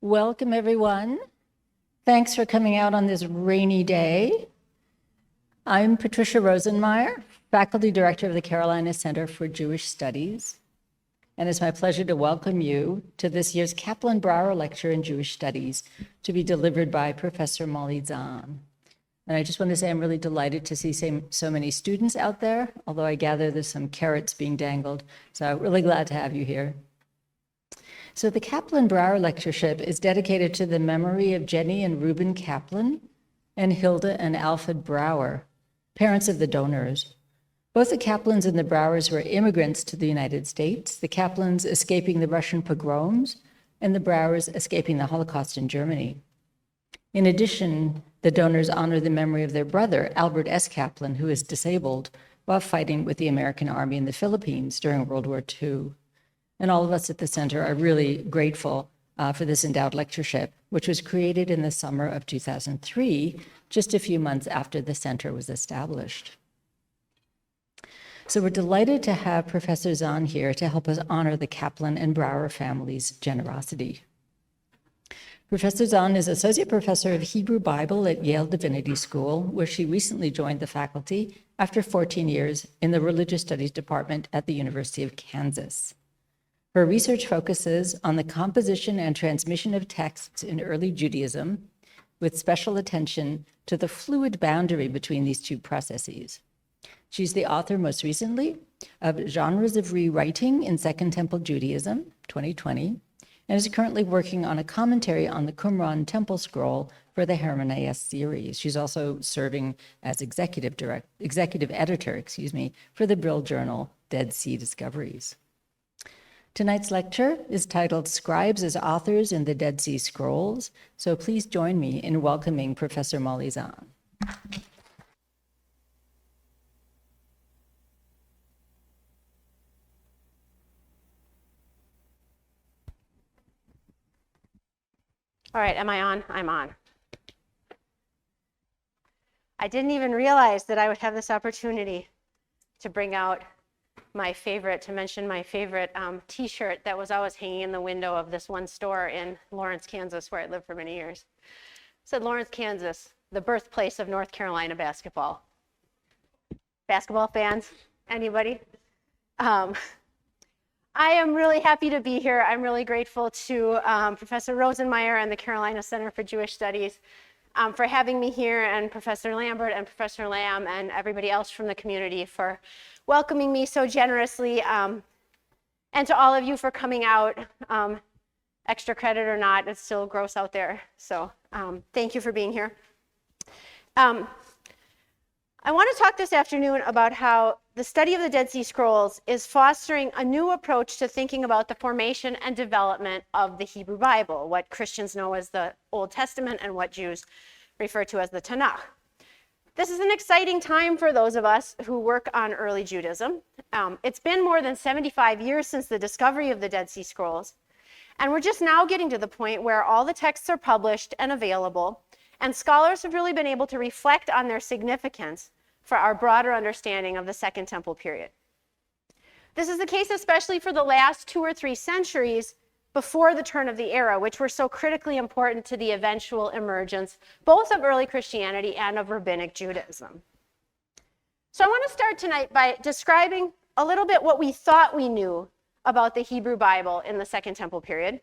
Welcome, everyone. Thanks for coming out on this rainy day. I'm Patricia Rosenmeyer, Faculty Director of the Carolina Center for Jewish Studies, and it's my pleasure to welcome you to this year's Kaplan-Brauer Lecture in Jewish Studies to be delivered by Professor Molly Zahn. And I just want to say I'm really delighted to see so many students out there, although I gather there's some carrots being dangled, so I'm really glad to have you here. So the Kaplan-Brauer Lectureship is dedicated to the memory of Jenny and Reuben Kaplan and Hilda and Alfred Brauer, parents of the donors. Both the Kaplans and the Brauers were immigrants to the United States, the Kaplans escaping the Russian pogroms and the Brauers escaping the Holocaust in Germany. In addition, the donors honor the memory of their brother, Albert S. Kaplan, who is disabled while fighting with the American Army in the Philippines during World War II. And all of us at the center are really grateful for this endowed lectureship, which was created in the summer of 2003, just a few months after the center was established. So we're delighted to have Professor Zahn here to help us honor the Kaplan and Brauer families' generosity. Professor Zahn is Associate Professor of Hebrew Bible at Yale Divinity School, where she recently joined the faculty after 14 years in the Religious Studies Department at the University of Kansas. Her research focuses on the composition and transmission of texts in early Judaism, with special attention to the fluid boundary between these two processes. She's the author, most recently, of Genres of Rewriting in Second Temple Judaism, 2020, and is currently working on a commentary on the Qumran Temple Scroll for the Hermeneia series. She's also serving as executive editor, for the Brill journal, Dead Sea Discoveries. Tonight's lecture is titled Scribes as Authors in the Dead Sea Scrolls, so please join me in welcoming Professor Molly Zahn. All right, am I on? I'm on. I didn't even realize that I would have this opportunity to bring out my favorite t-shirt that was always hanging in the window of this one store in Lawrence, Kansas, where I lived for many years. It said, Lawrence, Kansas, the birthplace of North Carolina basketball. Basketball fans? Anybody? I am really happy to be here. I'm really grateful to Professor Rosenmeyer and the Carolina Center for Jewish Studies for having me here, and Professor Lambert and Professor Lamb and everybody else from the community for welcoming me so generously, and to all of you for coming out, extra credit or not, it's still gross out there. So thank you for being here. I want to talk this afternoon about how the study of the Dead Sea Scrolls is fostering a new approach to thinking about the formation and development of the Hebrew Bible, what Christians know as the Old Testament and what Jews refer to as the Tanakh. This is an exciting time for those of us who work on early Judaism. It's been more than 75 years since the discovery of the Dead Sea Scrolls, and we're just now getting to the point where all the texts are published and available, and scholars have really been able to reflect on their significance for our broader understanding of the Second Temple period. This is the case especially for the last 2 or 3 centuries before the turn of the era, which were so critically important to the eventual emergence both of early Christianity and of rabbinic Judaism. So I want to start tonight by describing a little bit what we thought we knew about the Hebrew Bible in the Second Temple period,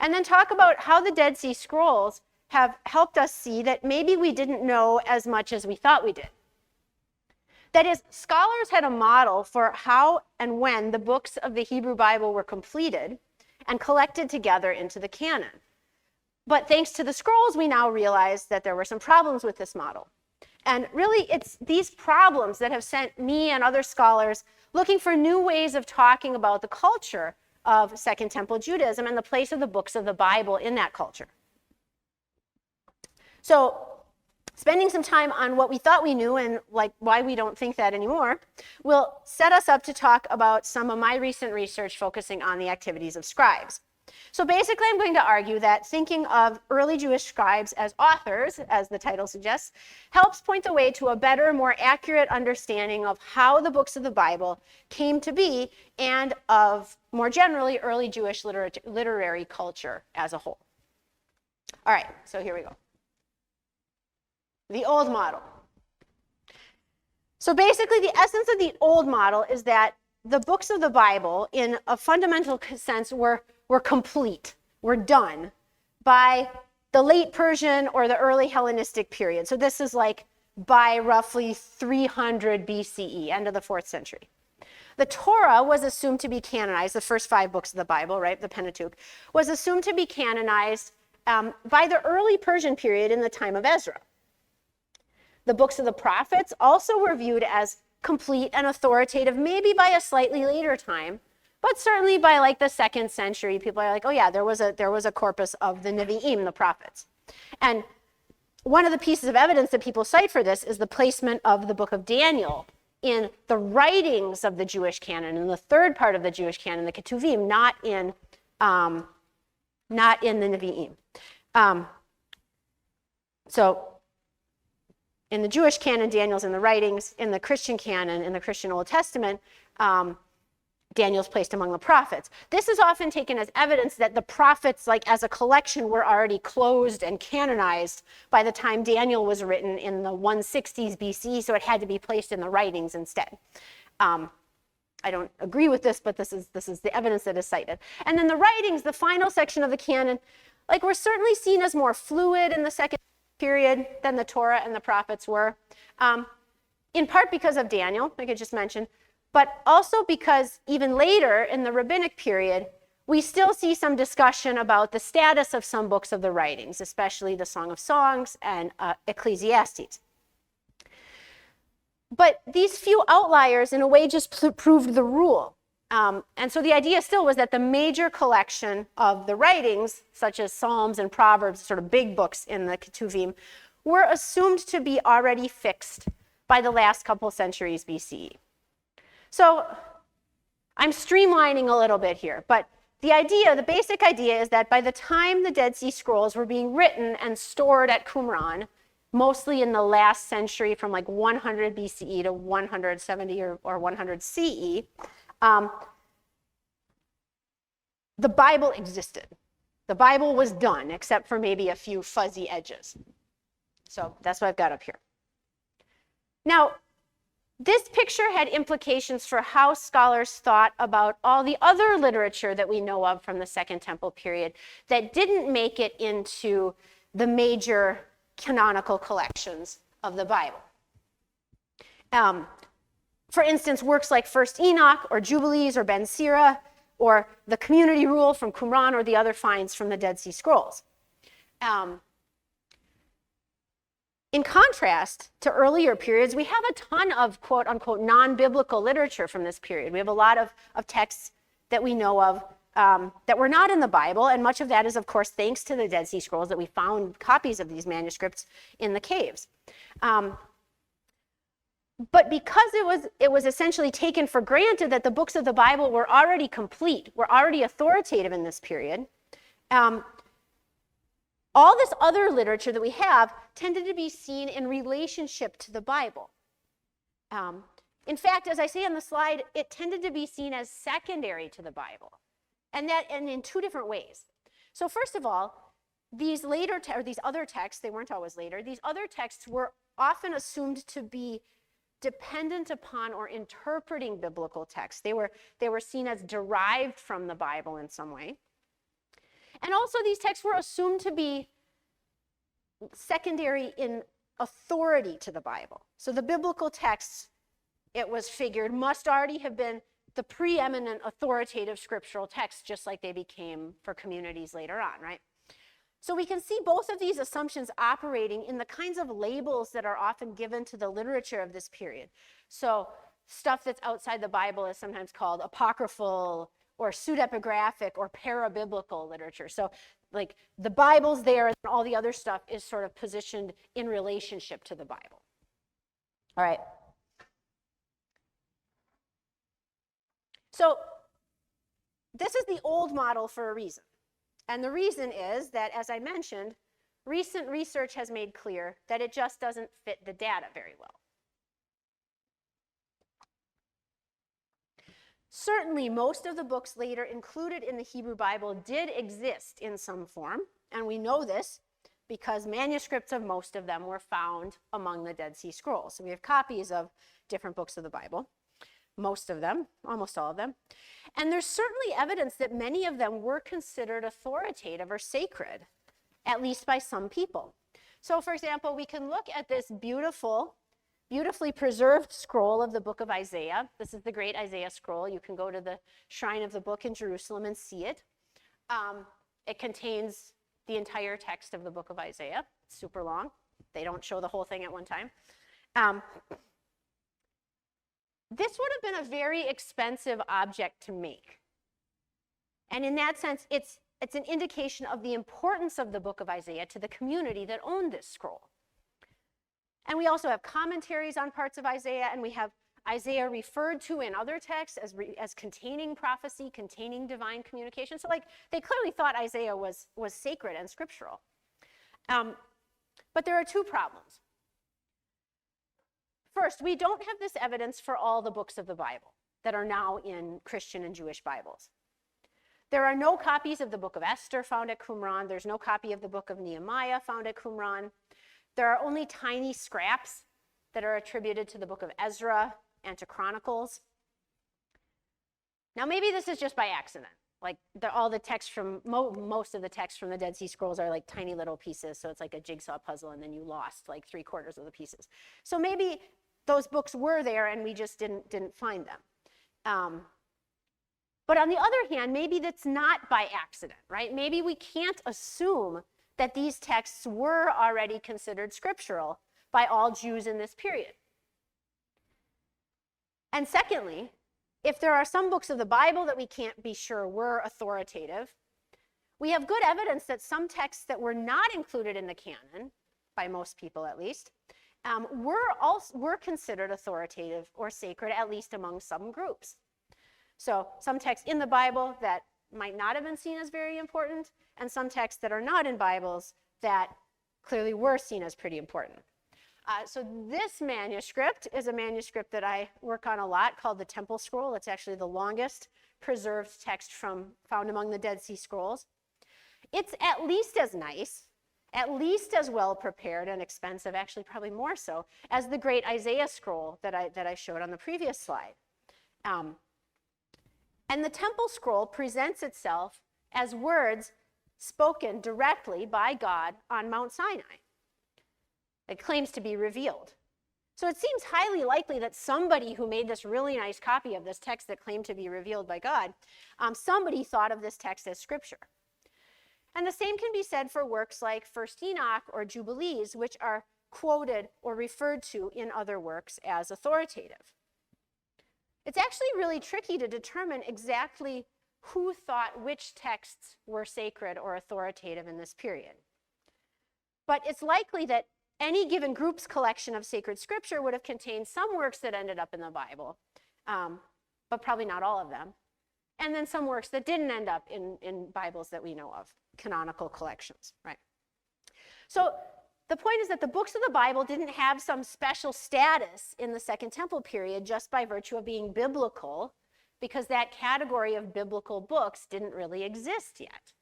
and then talk about how the Dead Sea Scrolls have helped us see that maybe we didn't know as much as we thought we did. That is, scholars had a model for how and when the books of the Hebrew Bible were completed and collected together into the canon. But thanks to the scrolls, we now realize that there were some problems with this model. And really, it's these problems that have sent me and other scholars looking for new ways of talking about the culture of Second Temple Judaism and the place of the books of the Bible in that culture. So, spending some time on what we thought we knew and why we don't think that anymore will set us up to talk about some of my recent research focusing on the activities of scribes. So basically, I'm going to argue that thinking of early Jewish scribes as authors, as the title suggests, helps point the way to a better, more accurate understanding of how the books of the Bible came to be and of, more generally, early Jewish literary culture as a whole. All right, so here we go. The old model. So basically, the essence of the old model is that the books of the Bible, in a fundamental sense, were complete, were done by the late Persian or the early Hellenistic period. So this is like by roughly 300 BCE, end of the 4th century. The Torah was assumed to be canonized, the first 5 books of the Bible, right, the Pentateuch, was assumed to be canonized by the early Persian period in the time of Ezra. The books of the prophets also were viewed as complete and authoritative, maybe by a slightly later time, but certainly by like the 2nd century, people are like, oh yeah, there was a corpus of the Nevi'im, the prophets. And one of the pieces of evidence that people cite for this is the placement of the book of Daniel in the writings of the Jewish canon, in the third part of the Jewish canon, the Ketuvim, not in the Nevi'im. So in the Jewish canon, Daniel's in the writings. In the Christian canon, in the Christian Old Testament, Daniel's placed among the prophets. This is often taken as evidence that the prophets, like as a collection, were already closed and canonized by the time Daniel was written in the 160s BC, so it had to be placed in the writings instead. I don't agree with this, but this is the evidence that is cited. And then the writings, the final section of the canon, like were certainly seen as more fluid in the second period than the Torah and the prophets were, in part because of Daniel, like I just mentioned, but also because even later in the rabbinic period, we still see some discussion about the status of some books of the writings, especially the Song of Songs and Ecclesiastes. But these few outliers, in a way, just proved the rule. And so the idea still was that the major collection of the writings, such as Psalms and Proverbs, sort of big books in the Ketuvim, were assumed to be already fixed by the last couple centuries BCE. So I'm streamlining a little bit here, but the basic idea is that by the time the Dead Sea Scrolls were being written and stored at Qumran, mostly in the last century from like 100 BCE to 170 or 100 CE, the Bible existed. The Bible was done, except for maybe a few fuzzy edges. So that's what I've got up here. Now, this picture had implications for how scholars thought about all the other literature that we know of from the Second Temple period that didn't make it into the major canonical collections of the Bible. For instance, works like First Enoch or Jubilees or Ben Sira or the community rule from Qumran or the other finds from the Dead Sea Scrolls. In contrast to earlier periods, we have a ton of quote unquote non-biblical literature from this period. We have a lot of texts that we know of that were not in the Bible, and much of that is, of course, thanks to the Dead Sea Scrolls that we found copies of these manuscripts in the caves. But because it was essentially taken for granted that the books of the Bible were already complete, were already authoritative in this period, all this other literature that we have tended to be seen in relationship to the Bible. In fact, as I say on the slide, it tended to be seen as secondary to the Bible, and in 2 different ways. So first of all, these other texts, they weren't always later, these other texts were often assumed to be dependent upon or interpreting biblical texts. They were seen as derived from the Bible in some way. And also these texts were assumed to be secondary in authority to the Bible. So the biblical texts, it was figured, must already have been the preeminent authoritative scriptural texts, just like they became for communities later on, right? So we can see both of these assumptions operating in the kinds of labels that are often given to the literature of this period. So stuff that's outside the Bible is sometimes called apocryphal or pseudepigraphic or parabiblical literature. So like the Bible's there and all the other stuff is sort of positioned in relationship to the Bible. All right. So this is the old model for a reason. And the reason is that, as I mentioned, recent research has made clear that it just doesn't fit the data very well. Certainly, most of the books later included in the Hebrew Bible did exist in some form. And we know this because manuscripts of most of them were found among the Dead Sea Scrolls. So we have copies of different books of the Bible, most of them, almost all of them. And there's certainly evidence that many of them were considered authoritative or sacred, at least by some people. So for example, we can look at this beautifully preserved scroll of the book of Isaiah. This is the great Isaiah scroll. You can go to the shrine of the book in Jerusalem and see it. It contains the entire text of the book of Isaiah. It's super long. They don't show the whole thing at one time. This would have been a very expensive object to make. And in that sense, it's an indication of the importance of the book of Isaiah to the community that owned this scroll. And we also have commentaries on parts of Isaiah, and we have Isaiah referred to in other texts as containing prophecy, containing divine communication. So like they clearly thought Isaiah was sacred and scriptural. But there are two problems. First, we don't have this evidence for all the books of the Bible that are now in Christian and Jewish Bibles. There are no copies of the book of Esther found at Qumran. There's no copy of the book of Nehemiah found at Qumran. There are only tiny scraps that are attributed to the book of Ezra and to Chronicles. Now, maybe this is just by accident. Like all the text from, most of the text from the Dead Sea Scrolls are like tiny little pieces. So it's like a jigsaw puzzle and then you lost like 3/4 of the pieces. So maybe those books were there and we just didn't find them. But on the other hand, maybe that's not by accident, right? Maybe we can't assume that these texts were already considered scriptural by all Jews in this period. And secondly, if there are some books of the Bible that we can't be sure were authoritative, we have good evidence that some texts that were not included in the canon, by most people at least, were considered authoritative or sacred, at least among some groups. So some texts in the Bible that might not have been seen as very important, and some texts that are not in Bibles that clearly were seen as pretty important. So this manuscript is a manuscript that I work on a lot called the Temple Scroll. It's actually the longest preserved text found among the Dead Sea Scrolls. It's at least as nice, at least as well prepared and expensive, actually probably more so, as the great Isaiah scroll that I showed on the previous slide. And the Temple Scroll presents itself as words spoken directly by God on Mount Sinai. It claims to be revealed. So it seems highly likely that somebody who made this really nice copy of this text that claimed to be revealed by God, somebody thought of this text as scripture. And the same can be said for works like First Enoch or Jubilees, which are quoted or referred to in other works as authoritative. It's actually really tricky to determine exactly who thought which texts were sacred or authoritative in this period. But it's likely that any given group's collection of sacred scripture would have contained some works that ended up in the Bible, but probably not all of them. And then some works that didn't end up in Bibles that we know of, canonical collections, right? So the point is that the books of the Bible didn't have some special status in the Second Temple period just by virtue of being biblical, because that category of biblical books didn't really exist yet.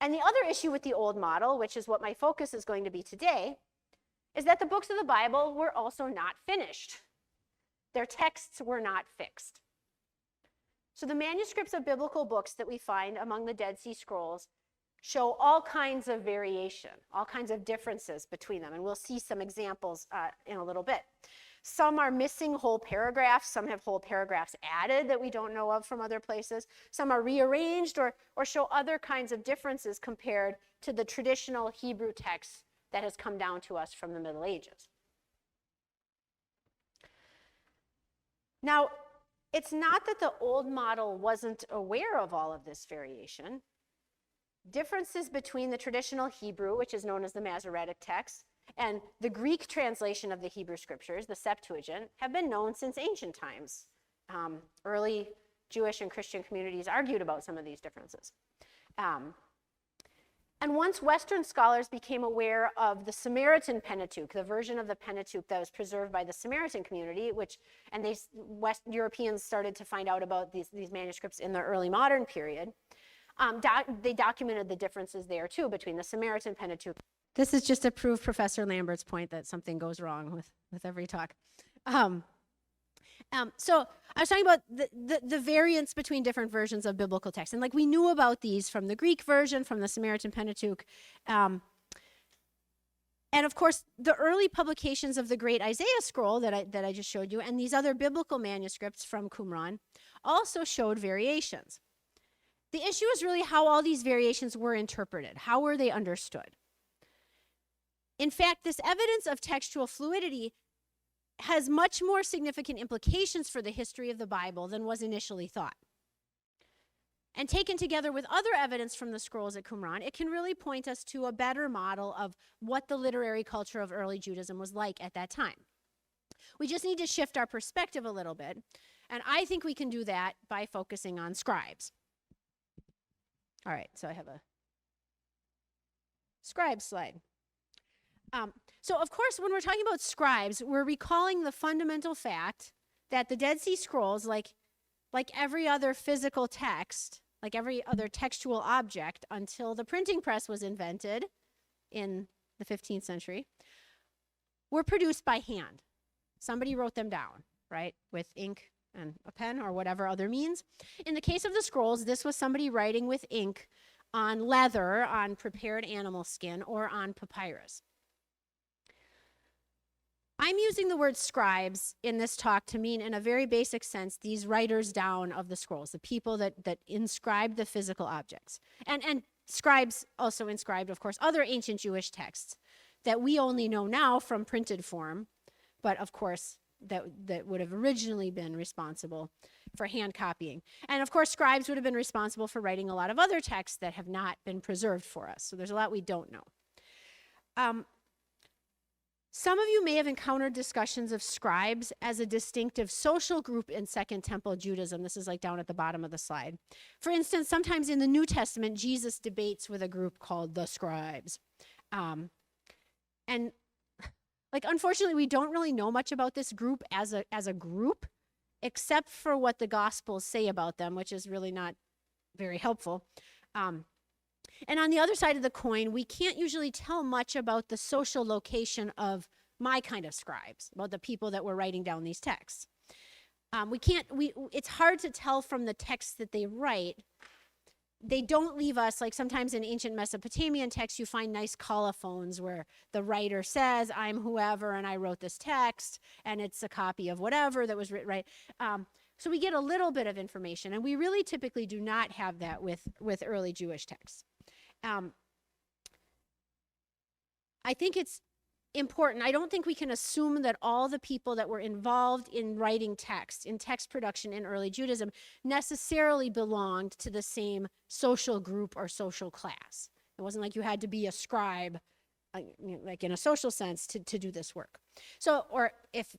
And the other issue with the old model, which is what my focus is going to be today, is that the books of the Bible were also not finished. Their texts were not fixed. So the manuscripts of biblical books that we find among the Dead Sea Scrolls show all kinds of variation, all kinds of differences between them. And we'll see some examples in a little bit. Some are missing whole paragraphs. Some have whole paragraphs added that we don't know of from other places. Some are rearranged or show other kinds of differences compared to the traditional Hebrew text that has come down to us from the Middle Ages. Now, it's not that the old model wasn't aware of all of this variation. Differences between the traditional Hebrew, which is known as the Masoretic text, and the Greek translation of the Hebrew scriptures, the Septuagint, have been known since ancient times. Early Jewish and Christian communities argued about some of these differences. And once Western scholars became aware of the Samaritan Pentateuch, the version of the Pentateuch that was preserved by the Samaritan community, West Europeans started to find out about these manuscripts in the early modern period, they documented the differences there too between the Samaritan Pentateuch. This is just to prove Professor Lambert's point that something goes wrong with every talk. So I was talking about the variance between different versions of biblical text. And like we knew about these from the Greek version, from the Samaritan Pentateuch. And of course, the early publications of the great Isaiah scroll that I just showed you and these other biblical manuscripts from Qumran also showed variations. The issue is really how all these variations were interpreted. How were they understood? In fact, this evidence of textual fluidity has much more significant implications for the history of the Bible than was initially thought. And taken together with other evidence from the scrolls at Qumran, it can really point us to a better model of what the literary culture of early Judaism was like at that time. We just need to shift our perspective a little bit, and I think we can do that by focusing on scribes. All right, so I have a scribe slide. So of course, when we're talking about scribes, we're recalling the fundamental fact that the Dead Sea Scrolls, like every other physical text, like every other textual object until the printing press was invented in the 15th century, were produced by hand. Somebody wrote them down, right, with ink and a pen or whatever other means. In the case of the scrolls, this was somebody writing with ink on leather, on prepared animal skin, or on papyrus. I'm using the word scribes in this talk to mean, in a very basic sense, these writers down of the scrolls, the people that inscribed the physical objects. And scribes also inscribed, of course, other ancient Jewish texts that we only know now from printed form, but of course, that would have originally been responsible for hand copying. And of course, scribes would have been responsible for writing a lot of other texts that have not been preserved for us. So there's a lot we don't know. Some of you may have encountered discussions of scribes as a distinctive social group in Second Temple Judaism. This is like down at the bottom of the slide. For instance, sometimes in the New Testament, Jesus debates with a group called the scribes. And like, unfortunately, we don't really know much about this group as a group, except for what the Gospels say about them, which is really not very helpful. And on the other side of the coin, we can't usually tell much about the social location of my kind of scribes, about the people that were writing down these texts. It's hard to tell from the texts that they write. They don't leave us, like sometimes in ancient Mesopotamian texts, you find nice colophons where the writer says, I'm whoever, and I wrote this text, and it's a copy of whatever that was written, right? So we get a little bit of information, and we really typically do not have that with early Jewish texts. I think it's important. I don't think we can assume that all the people that were involved in writing text, in text production in early Judaism, necessarily belonged to the same social group or social class. It wasn't like you had to be a scribe, like in a social sense, to do this work. So, or if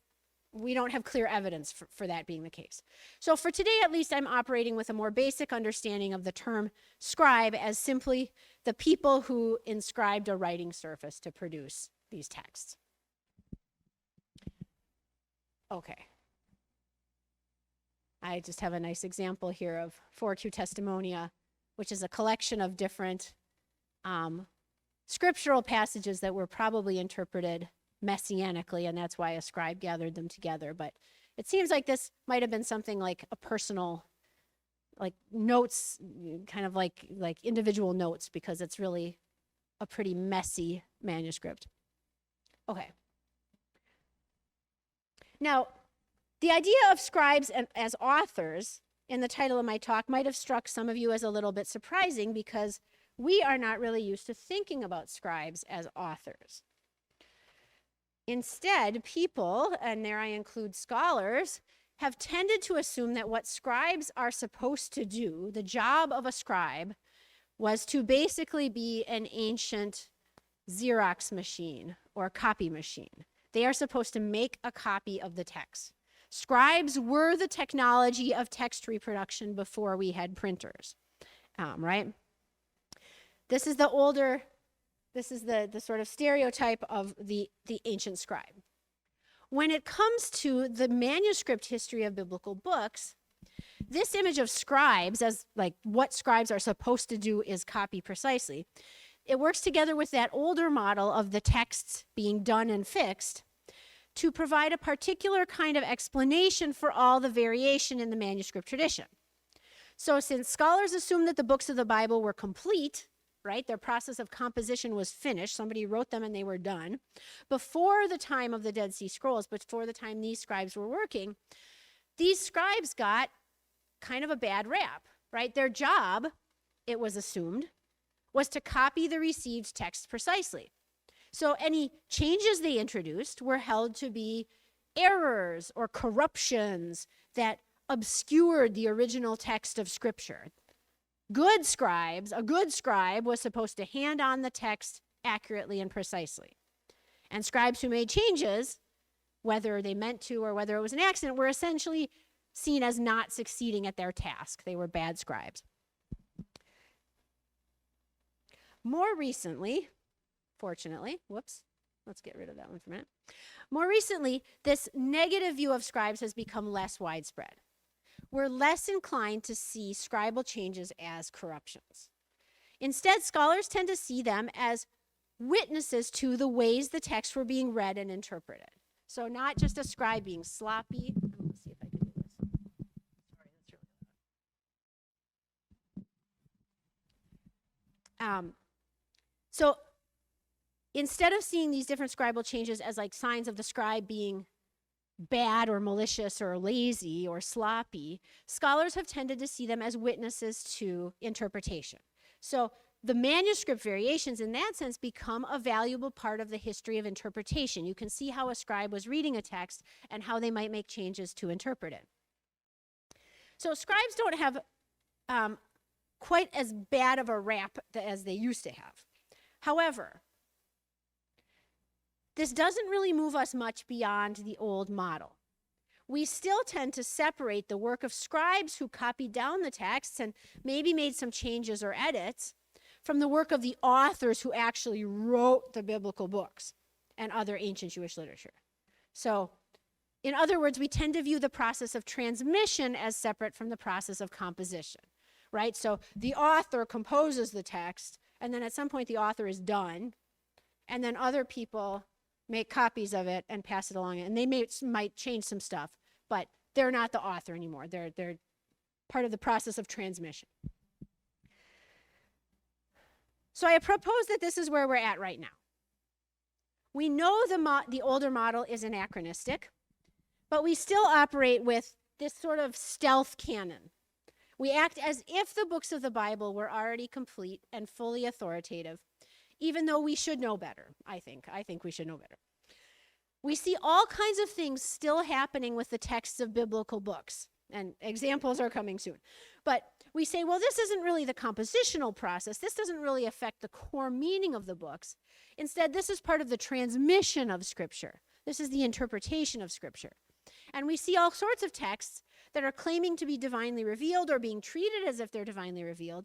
we don't have clear evidence for that being the case. So for today, at least, I'm operating with a more basic understanding of the term scribe as simply the people who inscribed a writing surface to produce these texts. Okay. I just have a nice example here of 4Q Testimonia, which is a collection of different scriptural passages that were probably interpreted messianically, and that's why a scribe gathered them together. But it seems like this might have been something like a personal, like notes, kind of like individual notes, because it's really a pretty messy manuscript. Okay. Now, the idea of scribes as authors in the title of my talk might have struck some of you as a little bit surprising, because we are not really used to thinking about scribes as authors. Instead, people, and there I include scholars, have tended to assume that what scribes are supposed to do, the job of a scribe, was to basically be an ancient Xerox machine or copy machine. They are supposed to make a copy of the text. Scribes were the technology of text reproduction before we had printers, right? This is the sort of stereotype of the ancient scribe. When it comes to the manuscript history of biblical books, This image of scribes, as like what scribes are supposed to do is copy precisely, it works together with that older model of the texts being done and fixed to provide a particular kind of explanation for all the variation in the manuscript tradition. So since scholars assumed that the books of the Bible were complete, right, their process of composition was finished, somebody wrote them and they were done, before the time of the Dead Sea Scrolls, before the time these scribes were working, these scribes got kind of a bad rap, right? Their job, it was assumed, was to copy the received text precisely. So any changes they introduced were held to be errors or corruptions that obscured the original text of Scripture. Good scribes, a good scribe was supposed to hand on the text accurately and precisely. And scribes who made changes, whether they meant to or whether it was an accident, were essentially seen as not succeeding at their task. They were bad scribes. More recently, fortunately, let's get rid of that one for a minute. More recently, this negative view of scribes has become less widespread. We're less inclined to see scribal changes as corruptions. Instead, scholars tend to see them as witnesses to the ways the texts were being read and interpreted. So not just a scribe being sloppy. Let's see if I can do this. Sorry, that's really loud. So instead of seeing these different scribal changes as like signs of the scribe being bad or malicious or lazy or sloppy, scholars have tended to see them as witnesses to interpretation. So the manuscript variations in that sense become a valuable part of the history of interpretation. You can see how a scribe was reading a text and how they might make changes to interpret it. So scribes don't have quite as bad of a rap as they used to have. However, this doesn't really move us much beyond the old model. We still tend to separate the work of scribes who copied down the texts and maybe made some changes or edits from the work of the authors who actually wrote the biblical books and other ancient Jewish literature. So, in other words, we tend to view the process of transmission as separate from the process of composition, right? So the author composes the text, and then at some point the author is done, and then other people make copies of it and pass it along, and they might change some stuff, but they're not the author anymore. They're part of the process of transmission. So I propose that this is where we're at right now. We know the older model is anachronistic, but we still operate with this sort of stealth canon. We act as if the books of the Bible were already complete and fully authoritative, even though we should know better, I think. I think we should know better. We see all kinds of things still happening with the texts of biblical books, and examples are coming soon. But we say, well, this isn't really the compositional process. This doesn't really affect the core meaning of the books. Instead, this is part of the transmission of Scripture. This is the interpretation of Scripture. And we see all sorts of texts that are claiming to be divinely revealed or being treated as if they're divinely revealed.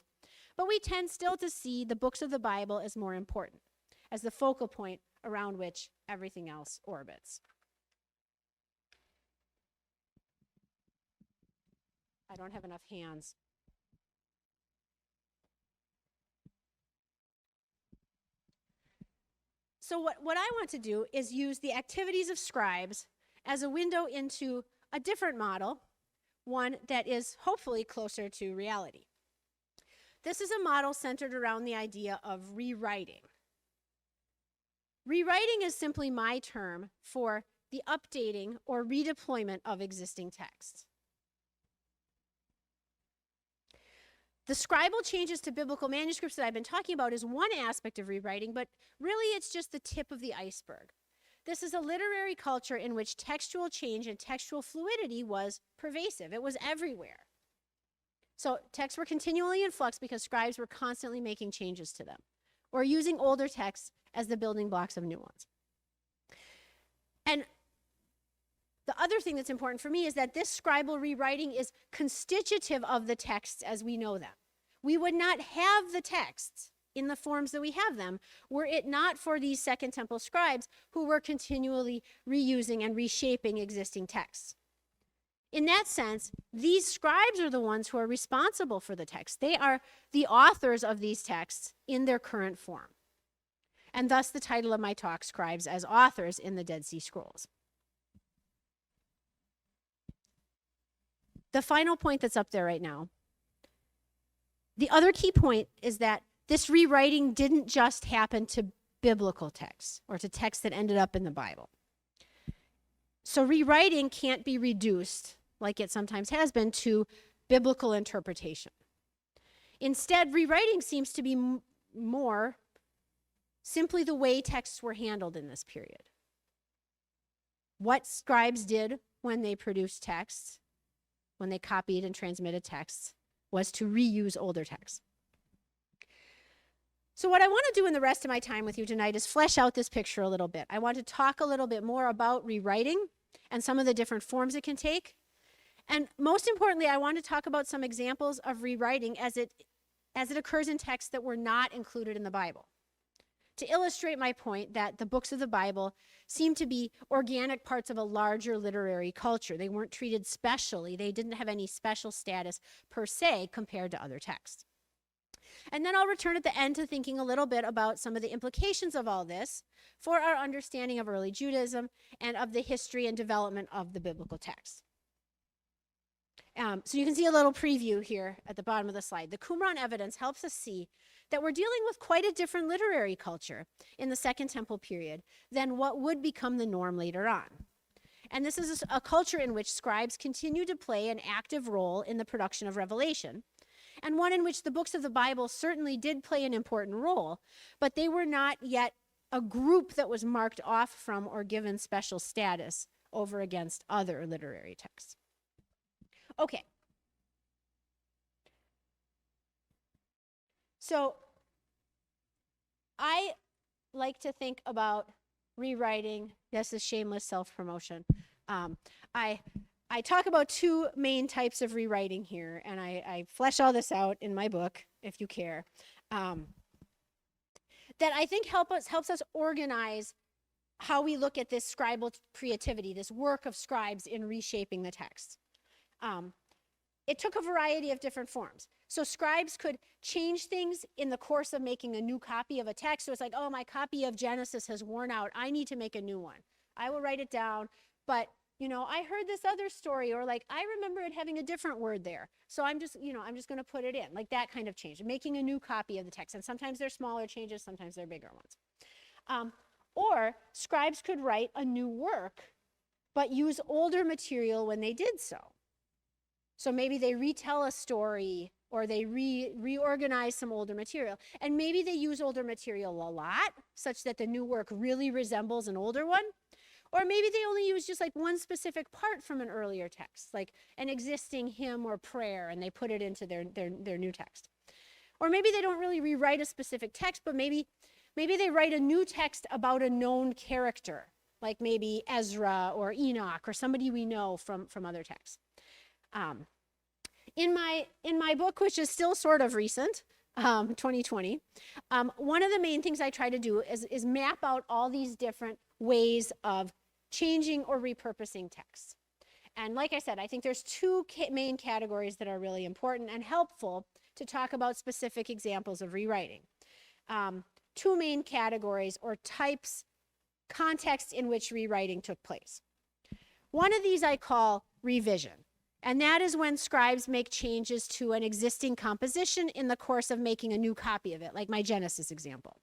But we tend still to see the books of the Bible as more important, as the focal point around which everything else orbits. I don't have enough hands. So what I want to do is use the activities of scribes as a window into a different model, one that is hopefully closer to reality. This is a model centered around the idea of rewriting. Rewriting is simply my term for the updating or redeployment of existing texts. The scribal changes to biblical manuscripts that I've been talking about is one aspect of rewriting, but really it's just the tip of the iceberg. This is a literary culture in which textual change and textual fluidity was pervasive. It was everywhere. So texts were continually in flux because scribes were constantly making changes to them or using older texts as the building blocks of new ones. And the other thing that's important for me is that this scribal rewriting is constitutive of the texts as we know them. We would not have the texts in the forms that we have them were it not for these Second Temple scribes who were continually reusing and reshaping existing texts. In that sense, these scribes are the ones who are responsible for the text. They are the authors of these texts in their current form. And thus the title of my talk, Scribes as Authors in the Dead Sea Scrolls. The final point that's up there right now, the other key point is that this rewriting didn't just happen to biblical texts or to texts that ended up in the Bible. So rewriting can't be reduced, like it sometimes has been, to biblical interpretation. Instead, rewriting seems to be more simply the way texts were handled in this period. What scribes did when they produced texts, when they copied and transmitted texts, was to reuse older texts. So what I want to do in the rest of my time with you tonight is flesh out this picture a little bit. I want to talk a little bit more about rewriting and some of the different forms it can take. And most importantly, I want to talk about some examples of rewriting as it occurs in texts that were not included in the Bible, to illustrate my point that the books of the Bible seem to be organic parts of a larger literary culture. They weren't treated specially. They didn't have any special status per se compared to other texts. And then I'll return at the end to thinking a little bit about some of the implications of all this for our understanding of early Judaism and of the history and development of the biblical text. So you can see a little preview here at the bottom of the slide. The Qumran evidence helps us see that we're dealing with quite a different literary culture in the Second Temple period than what would become the norm later on. And this is a culture in which scribes continue to play an active role in the production of revelation, and one in which the books of the Bible certainly did play an important role, but they were not yet a group that was marked off from or given special status over against other literary texts. Okay. So I like to think about rewriting. This is shameless self-promotion. I talk about two main types of rewriting here, and I flesh all this out in my book, if you care, that I think helps us organize how we look at this scribal creativity, this work of scribes in reshaping the text. It took a variety of different forms. So scribes could change things in the course of making a new copy of a text. So it's like, oh, my copy of Genesis has worn out. I need to make a new one. I will write it down, but I heard this other story, or like, I remember it having a different word there. So I'm just going to put it in, like that kind of change, making a new copy of the text. And sometimes they're smaller changes, sometimes they're bigger ones. Or scribes could write a new work, but use older material when they did so. So maybe they retell a story, or they reorganize some older material. And maybe they use older material a lot, such that the new work really resembles an older one. Or maybe they only use just like one specific part from an earlier text, like an existing hymn or prayer, and they put it into their new text. Or maybe they don't really rewrite a specific text, but maybe they write a new text about a known character, like maybe Ezra or Enoch or somebody we know from other texts. In my book, which is still sort of recent, 2020, one of the main things I try to do is map out all these different ways of changing or repurposing texts. And like I said, I think there's two main categories that are really important and helpful to talk about specific examples of rewriting. Two main categories or types, contexts in which rewriting took place. One of these I call revision. And that is when scribes make changes to an existing composition in the course of making a new copy of it, like my Genesis example.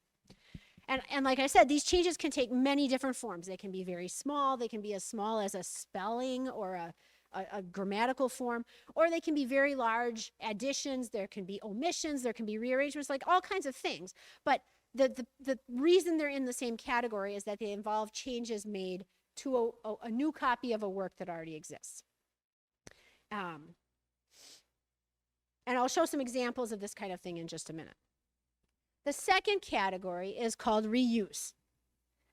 And like I said, these changes can take many different forms. They can be very small. They can be as small as a spelling or a grammatical form, or they can be very large additions. There can be omissions. There can be rearrangements, like all kinds of things. But the reason they're in the same category is that they involve changes made to a new copy of a work that already exists. And I'll show some examples of this kind of thing in just a minute. The second category is called reuse,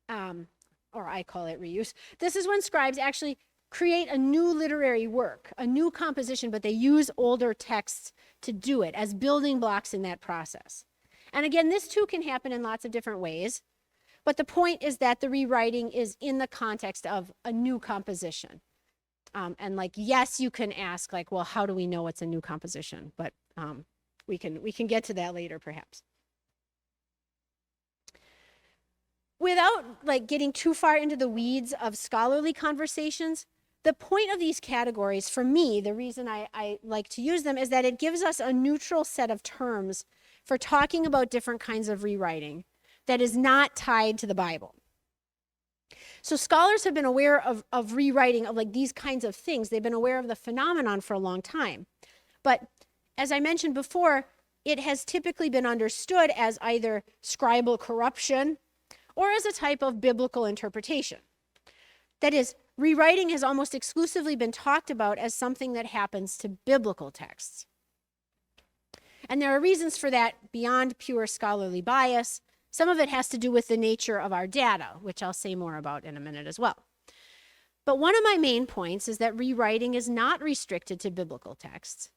or I call it reuse. This is when scribes actually create a new literary work, a new composition, but they use older texts to do it as building blocks in that process. And again, this too can happen in lots of different ways, but the point is that the rewriting is in the context of a new composition. And like, yes, you can ask like, well, how do we know it's a new composition? But we can get to that later perhaps. Without like getting too far into the weeds of scholarly conversations, the point of these categories, for me, the reason I like to use them is that it gives us a neutral set of terms for talking about different kinds of rewriting that is not tied to the Bible. So scholars have been aware of rewriting of like these kinds of things. They've been aware of the phenomenon for a long time. But as I mentioned before, it has typically been understood as either scribal corruption or as a type of biblical interpretation. That is, rewriting has almost exclusively been talked about as something that happens to biblical texts. And there are reasons for that beyond pure scholarly bias. Some of it has to do with the nature of our data, which I'll say more about in a minute as well. But one of my main points is that rewriting is not restricted to biblical texts.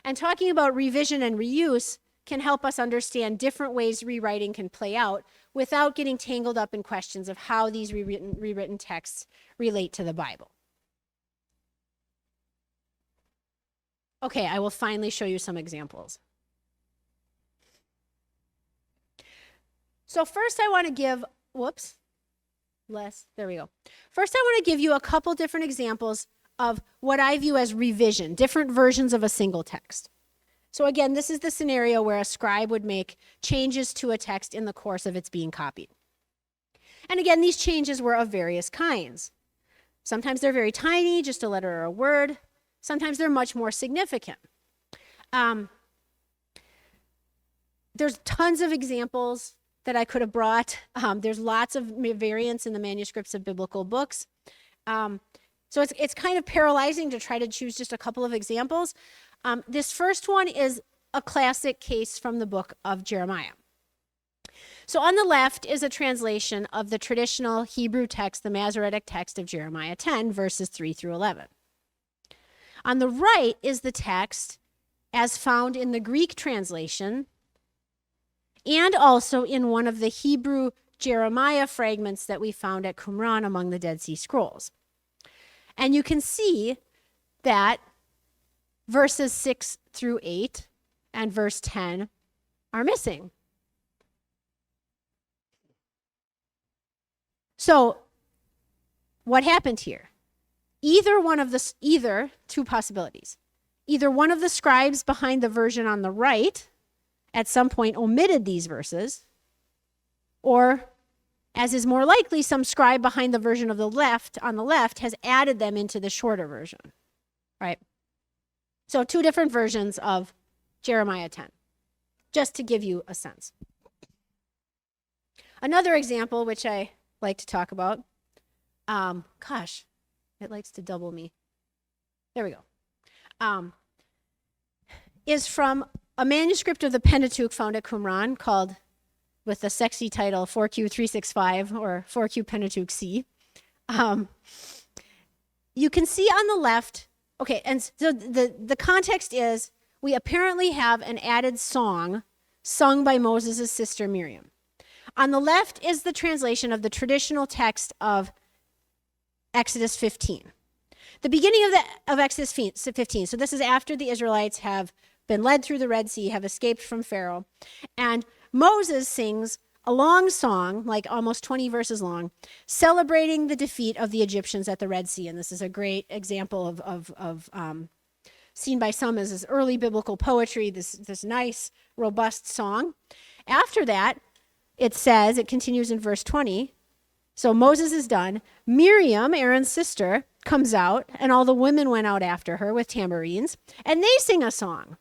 And talking about revision and reuse can help us understand different ways rewriting can play out without getting tangled up in questions of how these rewritten texts relate to the Bible. Okay, I will finally show you some examples. So first I want to give, there we go. First I want to give you a couple different examples of what I view as revision, different versions of a single text. So again, this is the scenario where a scribe would make changes to a text in the course of its being copied. And again, these changes were of various kinds. Sometimes they're very tiny, just a letter or a word. Sometimes they're much more significant. There's tons of examples that I could have brought. There's lots of variants in the manuscripts of biblical books. So it's kind of paralyzing to try to choose just a couple of examples. This first one is a classic case from the book of Jeremiah. So on the left is a translation of the traditional Hebrew text, the Masoretic text of Jeremiah 10, verses 3 through 11. On the right is the text as found in the Greek translation and also in one of the Hebrew Jeremiah fragments that we found at Qumran among the Dead Sea Scrolls. And you can see that verses 6 through 8 and verse 10 are missing. So what happened here? Either two possibilities. Either one of the scribes behind the version on the right at some point omitted these verses, or, as is more likely, some scribe behind the version of the left on the left has added them into the shorter version, right? So two different versions of Jeremiah 10, just to give you a sense. Another example, which I like to talk about, it likes to double me. There we go. Is from a manuscript of the Pentateuch found at Qumran called, with the sexy title, 4Q365 or 4Q Pentateuch C. You can see on the left, okay, and so the context is we apparently have an added song sung by Moses' sister Miriam. On the left is the translation of the traditional text of Exodus 15. The beginning of Exodus 15, so this is after the Israelites have been led through the Red Sea, have escaped from Pharaoh, and Moses sings a long song, like almost 20 verses long, celebrating the defeat of the Egyptians at the Red Sea. And this is a great example of seen by some as this early biblical poetry, this nice, robust song. After that, it continues in verse 20, so Moses is done. Miriam, Aaron's sister, comes out, and all the women went out after her with tambourines, and they sing a song.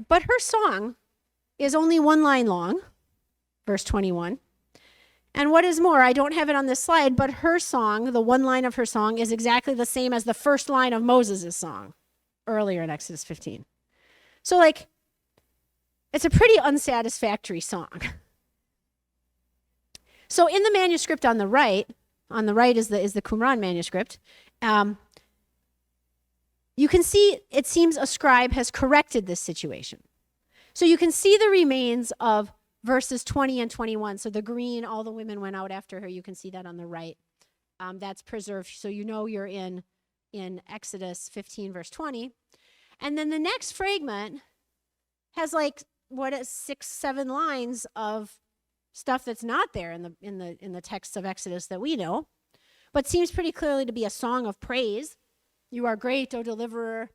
But her song is only one line long, verse 21. And what is more, I don't have it on this slide, but her song, the one line of her song, is exactly the same as the first line of Moses' song earlier in Exodus 15. So, it's a pretty unsatisfactory song. So in the manuscript on the right is the Qumran manuscript, you can see it seems a scribe has corrected this situation. So you can see the remains of verses 20 and 21. So the green, all the women went out after her. You can see that on the right That's preserved, so you know you're in Exodus 15, verse 20. And then the next fragment has like, 6, 7 lines of stuff that's not there in the texts of Exodus that we know, but seems pretty clearly to be a song of praise. You are great, O deliverer.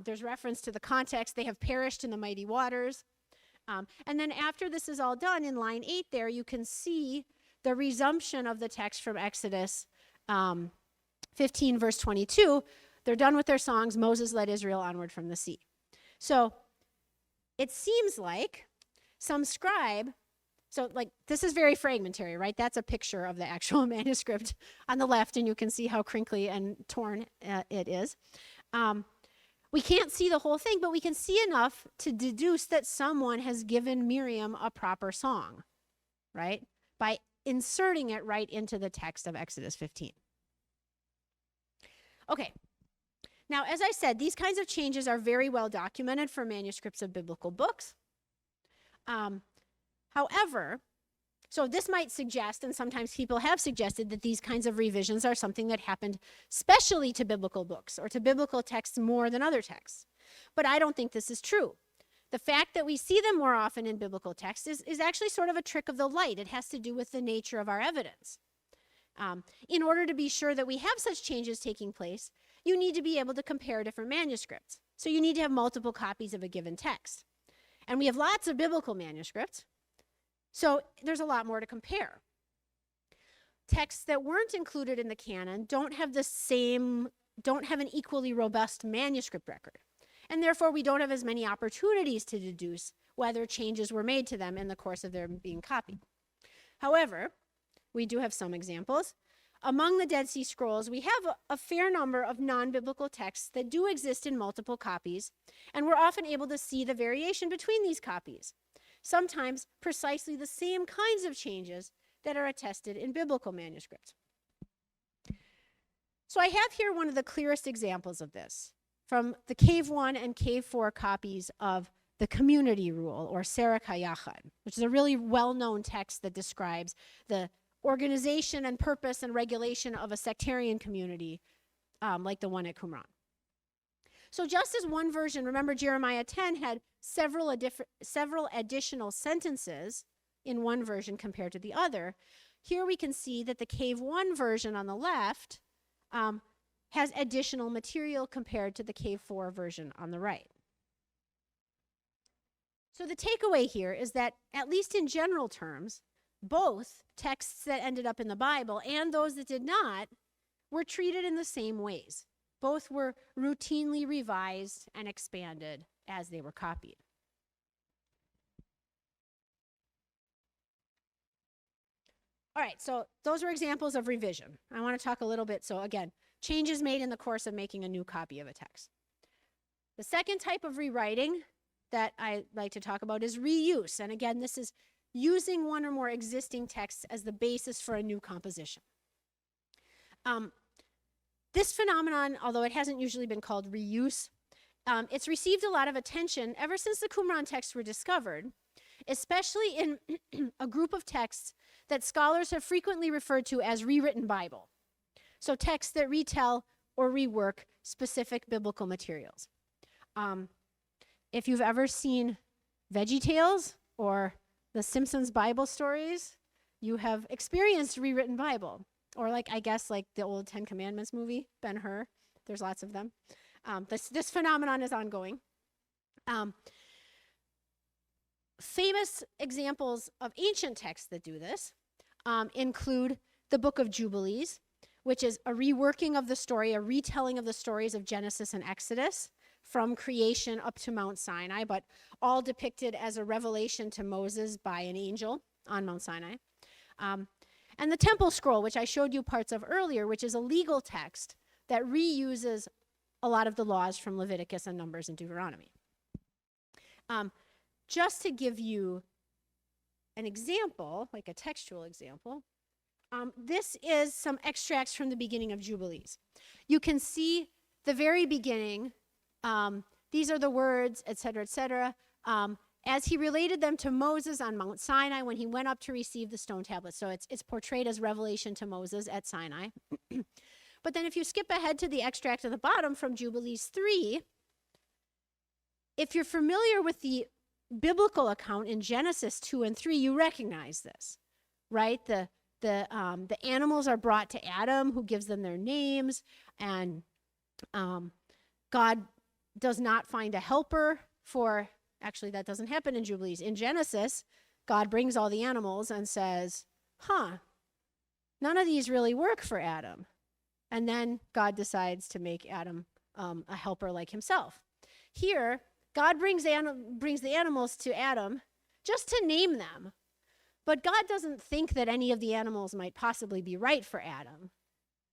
There's reference to the context. They have perished in the mighty waters. And then after this is all done, in line 8 there, you can see the resumption of the text from Exodus 15, verse 22. They're done with their songs. Moses led Israel onward from the sea. So it seems like some scribe, so like this is very fragmentary, right? That's a picture of the actual manuscript on the left, and you can see how crinkly and torn it is. We can't see the whole thing, but we can see enough to deduce that someone has given Miriam a proper song, right? By inserting it right into the text of Exodus 15. Okay. Now, as I said, these kinds of changes are very well documented for manuscripts of biblical books. However, so this might suggest, and sometimes people have suggested, that these kinds of revisions are something that happened specially to biblical books or to biblical texts more than other texts. But I don't think this is true. The fact that we see them more often in biblical texts is actually sort of a trick of the light. It has to do with the nature of our evidence. In order to be sure that we have such changes taking place, you need to be able to compare different manuscripts. So you need to have multiple copies of a given text. And we have lots of biblical manuscripts, so there's a lot more to compare. Texts that weren't included in the canon don't have an equally robust manuscript record. And therefore, we don't have as many opportunities to deduce whether changes were made to them in the course of their being copied. However, we do have some examples. Among the Dead Sea Scrolls, we have a fair number of non-biblical texts that do exist in multiple copies, and we're often able to see the variation between these copies, sometimes precisely the same kinds of changes that are attested in biblical manuscripts. So I have here one of the clearest examples of this from the Cave 1 and Cave 4 copies of the Community Rule, or Serach HaYachad, which is a really well-known text that describes the organization and purpose and regulation of a sectarian community like the one at Qumran. So just as one version, remember Jeremiah 10 had several additional sentences in one version compared to the other, here we can see that the Cave 1 version on the left has additional material compared to the Cave 4 version on the right. So the takeaway here is that, at least in general terms, both texts that ended up in the Bible and those that did not were treated in the same ways. Both were routinely revised and expanded as they were copied. All right, so those were examples of revision. I want to talk a little bit, so again, changes made in the course of making a new copy of a text. The second type of rewriting that I like to talk about is reuse. And again, this is using one or more existing texts as the basis for a new composition. This phenomenon, although it hasn't usually been called reuse, it's received a lot of attention ever since the Qumran texts were discovered, especially in a group of texts that scholars have frequently referred to as rewritten Bible. So texts that retell or rework specific biblical materials. If you've ever seen VeggieTales or the Simpsons Bible stories, you have experienced rewritten Bible. Or like, I guess, like the old 10 Commandments movie, Ben-Hur. There's lots of them. This phenomenon is ongoing. Famous examples of ancient texts that do this include the Book of Jubilees, which is a reworking of the story, a retelling of the stories of Genesis and Exodus from creation up to Mount Sinai, but all depicted as a revelation to Moses by an angel on Mount Sinai. And the Temple Scroll, which I showed you parts of earlier, which is a legal text that reuses a lot of the laws from Leviticus and Numbers and Deuteronomy. Just to give you an example, like a textual example, this is some extracts from the beginning of Jubilees. You can see the very beginning. These are the words, et cetera, as he related them to Moses on Mount Sinai when he went up to receive the stone tablets. So it's portrayed as revelation to Moses at Sinai. But then if you skip ahead to the extract at the bottom from Jubilees 3, if you're familiar with the biblical account in Genesis 2 and 3, you recognize this, right? The animals are brought to Adam, who gives them their names, and God does not find a helper for, actually that doesn't happen in Jubilees. In Genesis, God brings all the animals and says, none of these really work for Adam. And then God decides to make Adam a helper like himself. Here, God brings the animals to Adam just to name them. But God doesn't think that any of the animals might possibly be right for Adam.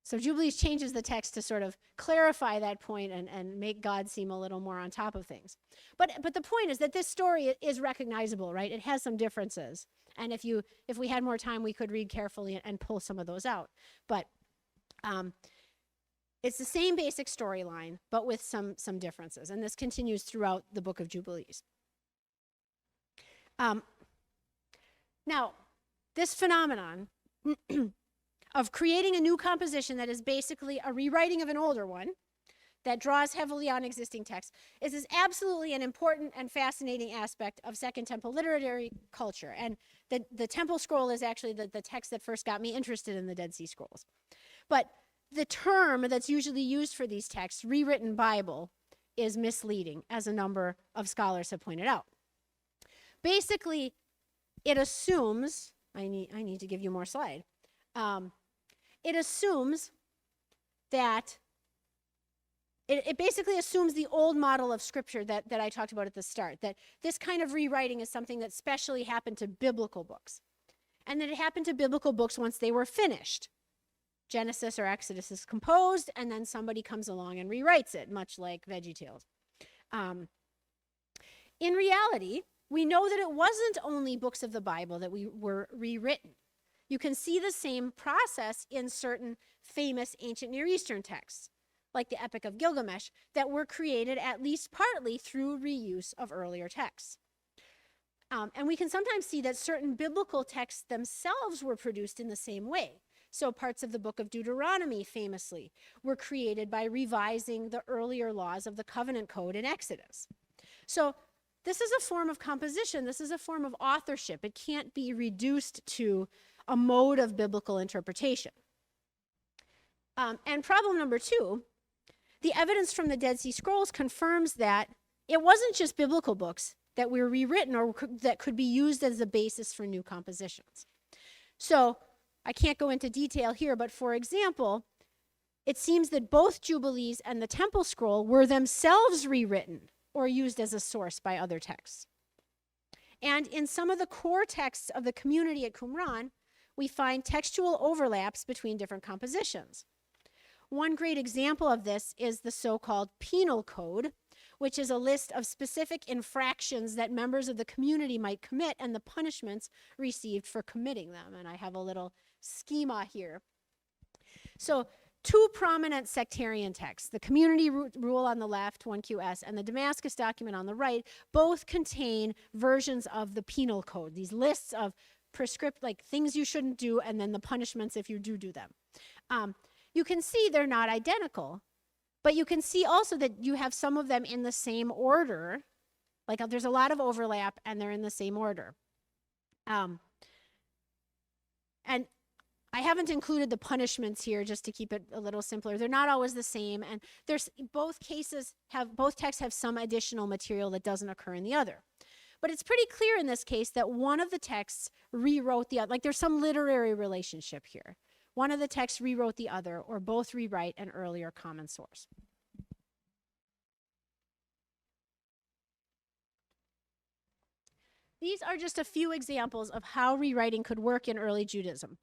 So Jubilees changes the text to sort of clarify that point and make God seem a little more on top of things. But the point is that this story is recognizable, right? It has some differences. And if we had more time, we could read carefully and pull some of those out. But it's the same basic storyline, but with some differences. And this continues throughout the book of Jubilees. Now, this phenomenon of creating a new composition that is basically a rewriting of an older one that draws heavily on existing texts is absolutely an important and fascinating aspect of Second Temple literary culture. And the Temple Scroll is actually the text that first got me interested in the Dead Sea Scrolls. But the term that's usually used for these texts, rewritten Bible, is misleading, as a number of scholars have pointed out. Basically, it assumes, I need to give you more slide. It assumes that, it basically assumes the old model of scripture that I talked about at the start, that this kind of rewriting is something that specially happened to biblical books, and that it happened to biblical books once they were finished. Genesis or Exodus is composed, and then somebody comes along and rewrites it, much like VeggieTales. In reality, we know that it wasn't only books of the Bible that were rewritten. You can see the same process in certain famous ancient Near Eastern texts, like the Epic of Gilgamesh, that were created at least partly through reuse of earlier texts. And we can sometimes see that certain biblical texts themselves were produced in the same way. So parts of the book of Deuteronomy, famously, were created by revising the earlier laws of the covenant code in Exodus. So this is a form of composition. This is a form of authorship. It can't be reduced to a mode of biblical interpretation. And problem number 2, the evidence from the Dead Sea Scrolls confirms that it wasn't just biblical books that were rewritten or that could be used as a basis for new compositions. So I can't go into detail here, but for example, it seems that both Jubilees and the Temple Scroll were themselves rewritten or used as a source by other texts. And in some of the core texts of the community at Qumran, we find textual overlaps between different compositions. One great example of this is the so-called penal code, which is a list of specific infractions that members of the community might commit and the punishments received for committing them. And I have a little schema here. So 2 prominent sectarian texts, the Community Rule on the left, 1QS, and the Damascus document on the right, both contain versions of the penal code, these lists of like things you shouldn't do and then the punishments if you do them. You can see they're not identical, but you can see also that you have some of them in the same order. Like there's a lot of overlap and they're in the same order. And I haven't included the punishments here just to keep it a little simpler. They're not always the same, and both texts have some additional material that doesn't occur in the other. But it's pretty clear in this case that one of the texts rewrote the other. Like there's some literary relationship here. One of the texts rewrote the other, or both rewrite an earlier common source. These are just a few examples of how rewriting could work in early Judaism.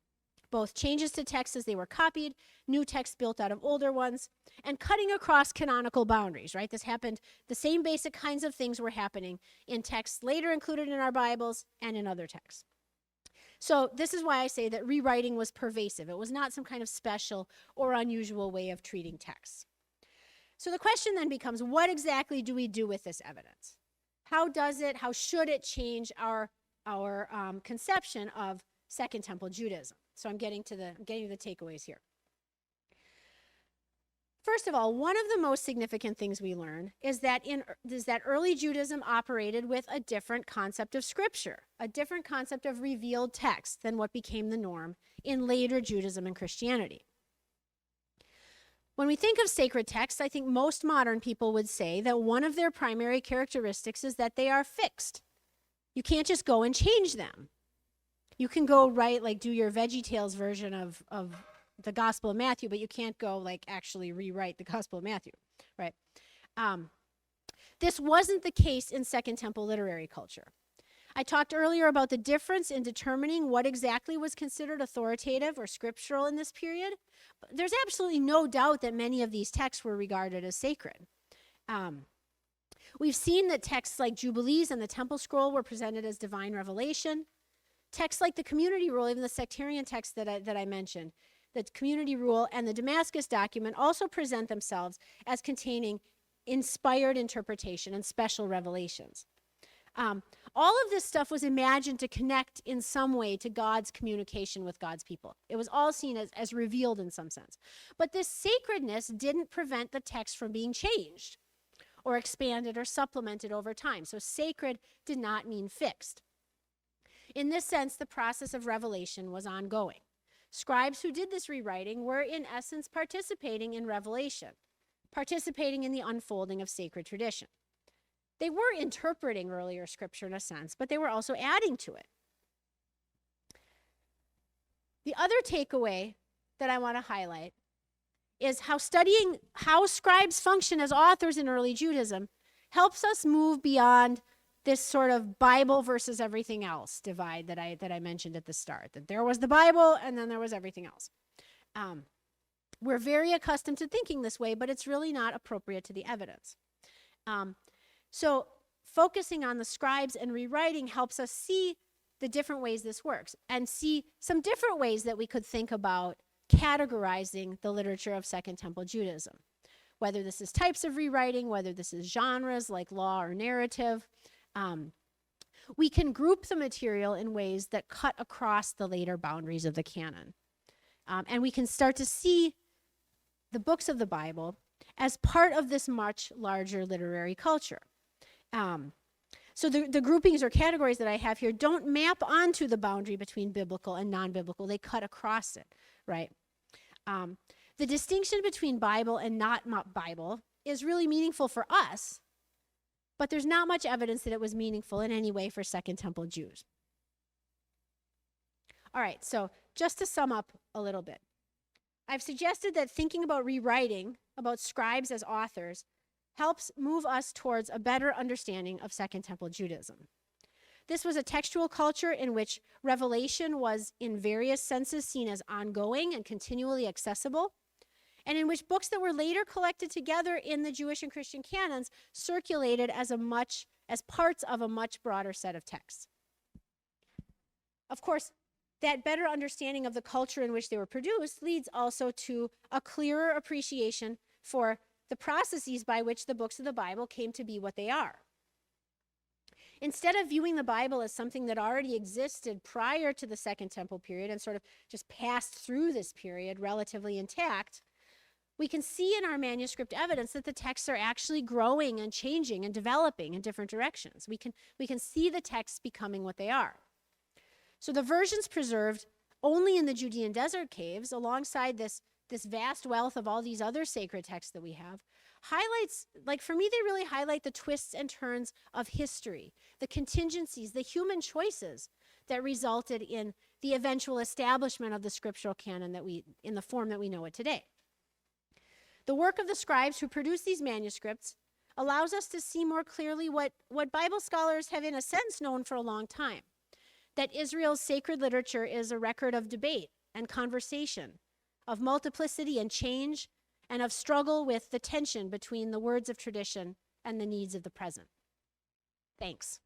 Both changes to texts as they were copied, new texts built out of older ones, and cutting across canonical boundaries, right? This happened, the same basic kinds of things were happening in texts later included in our Bibles and in other texts. So this is why I say that rewriting was pervasive. It was not some kind of special or unusual way of treating texts. So the question then becomes, what exactly do we do with this evidence? how should it change our conception of Second Temple Judaism? So I'm getting to the takeaways here. First of all, one of the most significant things we learn is that early Judaism operated with a different concept of scripture, a different concept of revealed text than what became the norm in later Judaism and Christianity. When we think of sacred texts, I think most modern people would say that one of their primary characteristics is that they are fixed. You can't just go and change them. You can go do your VeggieTales version of the Gospel of Matthew, but you can't go actually rewrite the Gospel of Matthew, right? This wasn't the case in Second Temple literary culture. I talked earlier about the difference in determining what exactly was considered authoritative or scriptural in this period. But there's absolutely no doubt that many of these texts were regarded as sacred. We've seen that texts like Jubilees and the Temple Scroll were presented as divine revelation. Texts like the Community Rule, even the sectarian text that I mentioned, the Community Rule and the Damascus document also present themselves as containing inspired interpretation and special revelations. All of this stuff was imagined to connect in some way to God's communication with God's people. It was all seen as revealed in some sense. But this sacredness didn't prevent the text from being changed or expanded or supplemented over time. So sacred did not mean fixed. In this sense, the process of revelation was ongoing. Scribes who did this rewriting were, in essence, participating in revelation, participating in the unfolding of sacred tradition. They were interpreting earlier scripture in a sense, but they were also adding to it. The other takeaway that I want to highlight is how studying how scribes function as authors in early Judaism helps us move beyond this sort of Bible versus everything else divide that I mentioned at the start, that there was the Bible and then there was everything else. We're very accustomed to thinking this way, but it's really not appropriate to the evidence. So focusing on the scribes and rewriting helps us see the different ways this works and see some different ways that we could think about categorizing the literature of Second Temple Judaism, whether this is types of rewriting, whether this is genres like law or narrative. We can group the material in ways that cut across the later boundaries of the canon. And we can start to see the books of the Bible as part of this much larger literary culture. So the groupings or categories that I have here don't map onto the boundary between biblical and non-biblical. They cut across it, right? The distinction between Bible and not Bible is really meaningful for us, but there's not much evidence that it was meaningful in any way for Second Temple Jews. All right, so just to sum up a little bit, I've suggested that thinking about rewriting, about scribes as authors, helps move us towards a better understanding of Second Temple Judaism. This was a textual culture in which revelation was in various senses seen as ongoing and continually accessible, and in which books that were later collected together in the Jewish and Christian canons circulated as parts of a much broader set of texts. Of course, that better understanding of the culture in which they were produced leads also to a clearer appreciation for the processes by which the books of the Bible came to be what they are. Instead of viewing the Bible as something that already existed prior to the Second Temple period and sort of just passed through this period relatively intact, we can see in our manuscript evidence that the texts are actually growing and changing and developing in different directions. We can see the texts becoming what they are. So the versions preserved only in the Judean desert caves, alongside this vast wealth of all these other sacred texts that we have, highlights, for me, they really highlight the twists and turns of history, the contingencies, the human choices that resulted in the eventual establishment of the scriptural canon in the form that we know it today. The work of the scribes who produced these manuscripts allows us to see more clearly what Bible scholars have, in a sense, known for a long time, that Israel's sacred literature is a record of debate and conversation, of multiplicity and change, and of struggle with the tension between the words of tradition and the needs of the present. Thanks.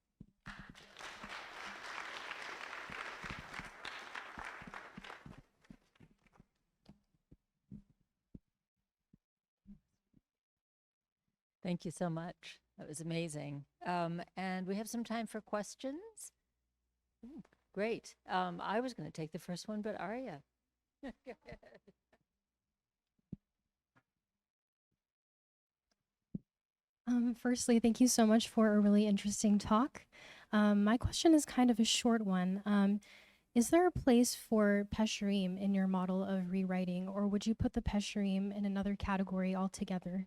Thank you so much. That was amazing. And we have some time for questions. Ooh, great. I was going to take the first one, but Arya. Firstly, thank you so much for a really interesting talk. My question is kind of a short one. Is there a place for Pesherim in your model of rewriting, or would you put the Pesherim in another category altogether?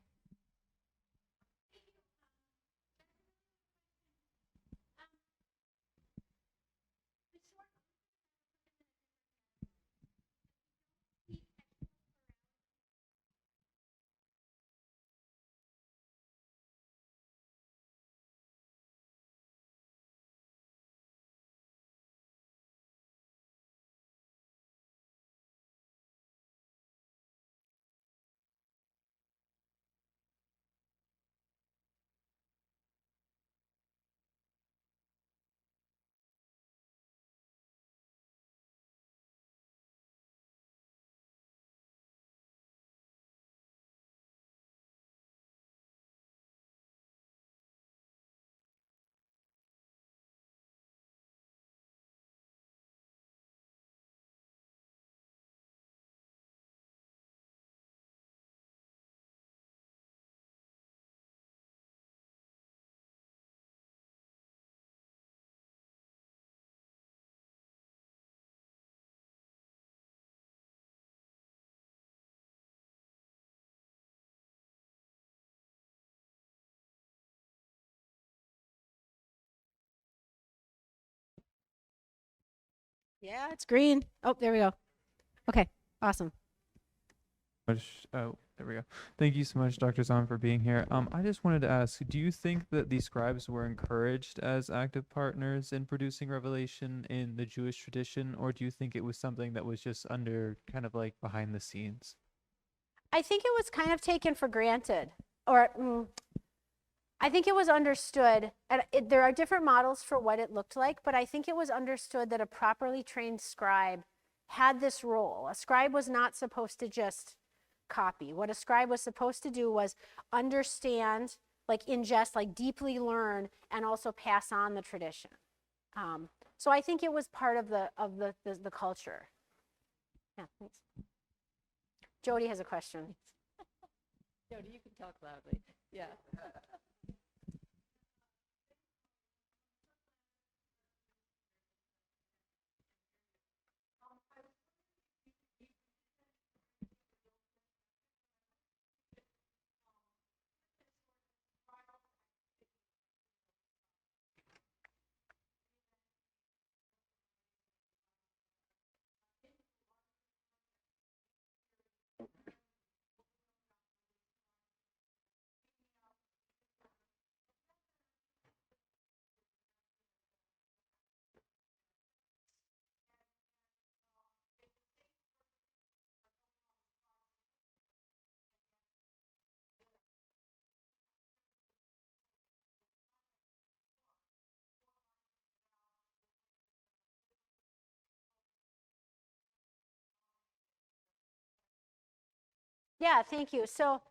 Yeah, it's green. Oh, there we go. Okay, awesome. Oh, there we go. Thank you so much, Dr. Zahn, for being here. I just wanted to ask, do you think that the scribes were encouraged as active partners in producing revelation in the Jewish tradition, or do you think it was something that was just under kind of like behind the scenes? I think it was kind of taken for granted, or I think it was understood, and there are different models for what it looked like, but I think it was understood that a properly trained scribe had this role. A scribe was not supposed to just copy. What a scribe was supposed to do was understand, like ingest, like deeply learn, and also pass on the tradition. So I think it was part of the culture. Yeah, thanks. Jody has a question. Jody, you can talk loudly. Yeah. Yeah, thank you. So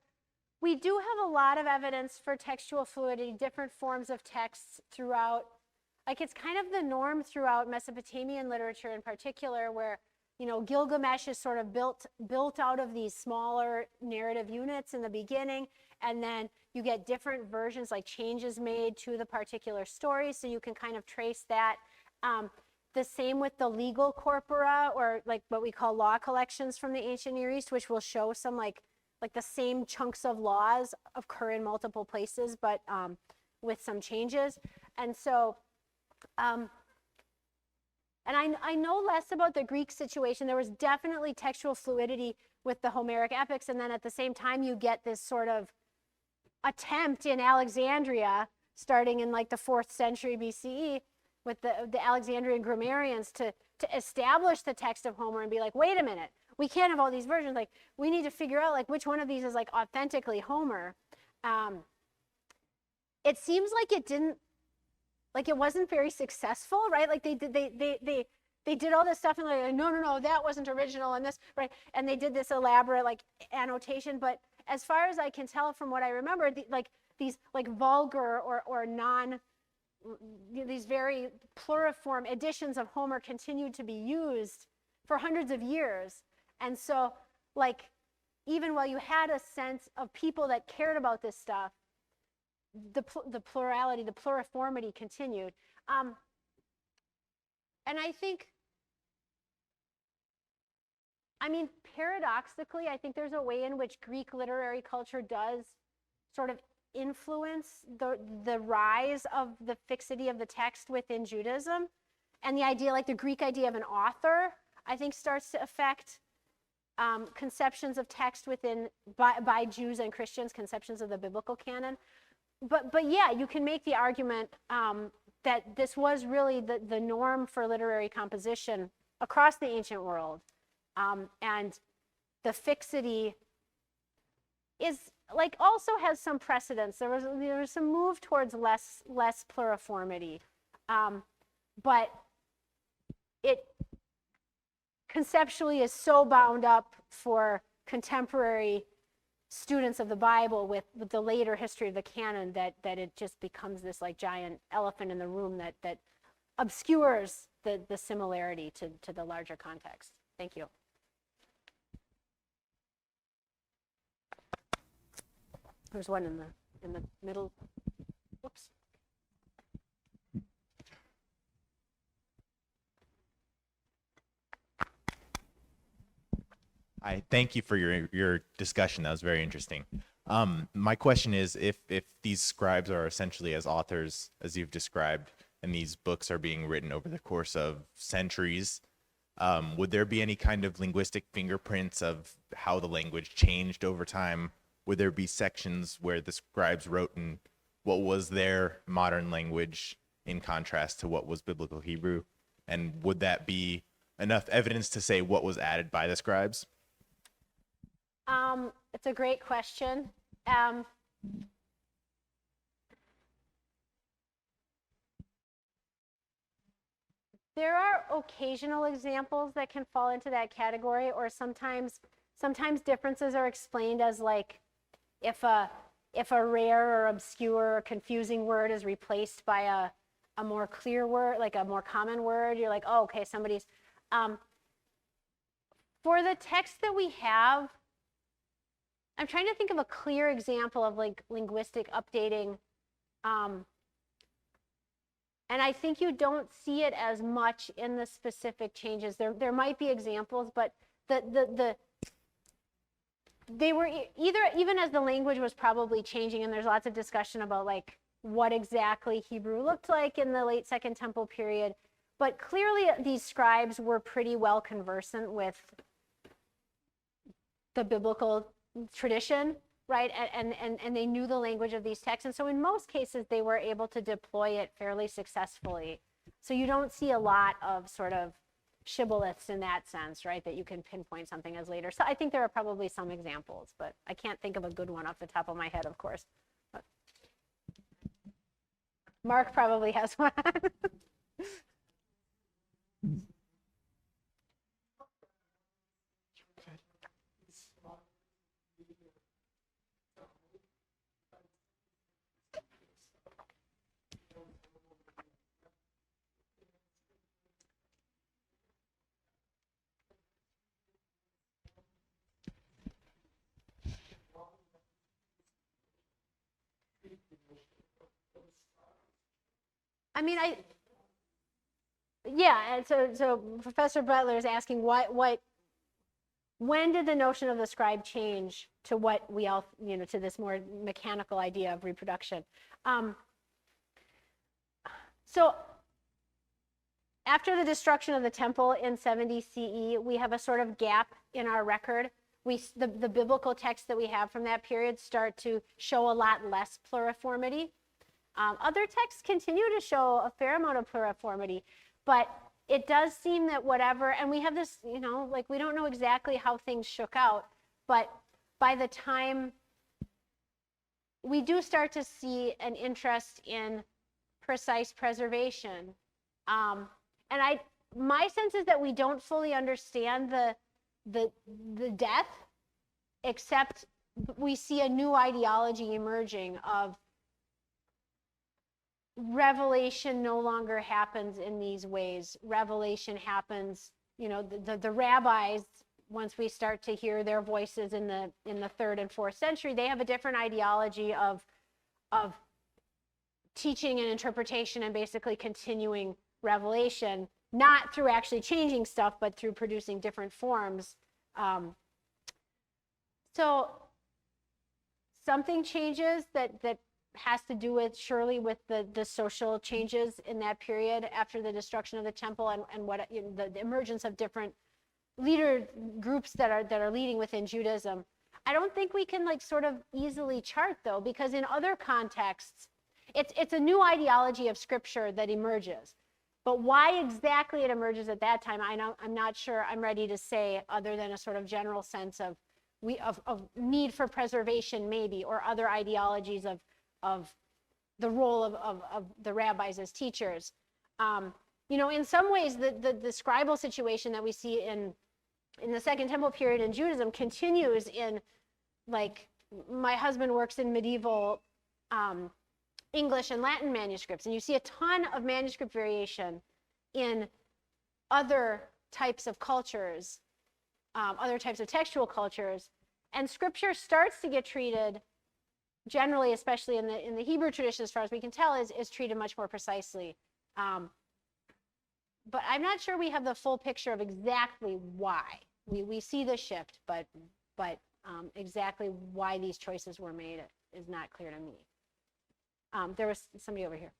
we do have a lot of evidence for textual fluidity, different forms of texts throughout. Like it's kind of the norm throughout Mesopotamian literature in particular, where Gilgamesh is sort of built out of these smaller narrative units in the beginning, and then you get different versions, like changes made to the particular story, so you can kind of trace that. The same with the legal corpora, or like what we call law collections from the ancient Near East, which will show some like the same chunks of laws occur in multiple places, but with some changes. And so, and I know less about the Greek situation. There was definitely textual fluidity with the Homeric epics, and then at the same time you get this sort of attempt in Alexandria, starting in like the 4th century BCE, with the Alexandrian grammarians to establish the text of Homer and be like, wait a minute, we can't have all these versions. Like, we need to figure out like which one of these is like authentically Homer. It seems like it wasn't very successful, right? Like they did all this stuff and like, no, that wasn't original, and this, right? And they did this elaborate like annotation. But as far as I can tell from what I remember, these like vulgar or non, these very pluriform editions of Homer continued to be used for hundreds of years. And so, like, even while you had a sense of people that cared about this stuff, the plurality, the pluriformity continued. And I think, I mean, paradoxically, I think there's a way in which Greek literary culture does sort of influence the rise of the fixity of the text within Judaism. And the idea, like the Greek idea of an author, I think starts to affect conceptions of text within, by Jews and Christians, conceptions of the biblical canon. But yeah, you can make the argument that this was really the norm for literary composition across the ancient world. And the fixity is like also has some precedence. There was some move towards less pluriformity, but it conceptually is so bound up for contemporary students of the Bible with the later history of the canon that it just becomes this like giant elephant in the room that obscures the similarity to the larger context. Thank you. There's one in the middle. Whoops. I thank you for your discussion. That was very interesting. My question is, if these scribes are essentially as authors, as you've described, and these books are being written over the course of centuries, would there be any kind of linguistic fingerprints of how the language changed over time? Would there be sections where the scribes wrote in what was their modern language in contrast to what was biblical Hebrew? And would that be enough evidence to say what was added by the scribes? It's a great question. There are occasional examples that can fall into that category, or sometimes differences are explained as like if a rare or obscure or confusing word is replaced by a more clear word, like a more common word, you're like, oh, okay, somebody's. For the text that we have, I'm trying to think of a clear example of like linguistic updating. And I think you don't see it as much in the specific changes. There might be examples, but they were either, even as the language was probably changing, and there's lots of discussion about like what exactly Hebrew looked like in the late Second Temple period. But clearly these scribes were pretty well conversant with the biblical tradition, right? And they knew the language of these texts. And so in most cases, they were able to deploy it fairly successfully. So you don't see a lot of sort of shibboleths in that sense, right? That you can pinpoint something as later. So I think there are probably some examples, but I can't think of a good one off the top of my head, of course. But Mark probably has one. I mean, yeah, and so Professor Butler is asking when did the notion of the scribe change to what we all, to this more mechanical idea of reproduction? So after the destruction of the temple in 70 CE, we have a sort of gap in our record. The biblical texts that we have from that period start to show a lot less pluriformity. Other texts continue to show a fair amount of pluriformity, but it does seem that whatever, and we have this, like we don't know exactly how things shook out, but by the time we do start to see an interest in precise preservation. And my sense is that we don't fully understand the death, except we see a new ideology emerging of revelation no longer happens in these ways. Revelation happens, the rabbis, once we start to hear their voices in the 3rd and 4th century, they have a different ideology of teaching and interpretation and basically continuing revelation, not through actually changing stuff, but through producing different forms. So something changes that has to do with, surely, with the social changes in that period after the destruction of the temple, and what the emergence of different leader groups that are leading within Judaism. I don't think we can sort of easily chart, though, because in other contexts, it's a new ideology of scripture that emerges. But why exactly it emerges at that time, I'm not sure I'm ready to say, other than a sort of general sense of need for preservation, maybe, or other ideologies of the role of the rabbis as teachers. In some ways, the scribal situation that we see in the Second Temple period in Judaism continues in, my husband works in medieval English and Latin manuscripts, and you see a ton of manuscript variation in other types of cultures, other types of textual cultures, and scripture starts to get treated, generally, especially in the Hebrew tradition, as far as we can tell, is treated much more precisely. But I'm not sure we have the full picture of exactly why. We see the shift, but exactly why these choices were made is not clear to me. There was somebody over here.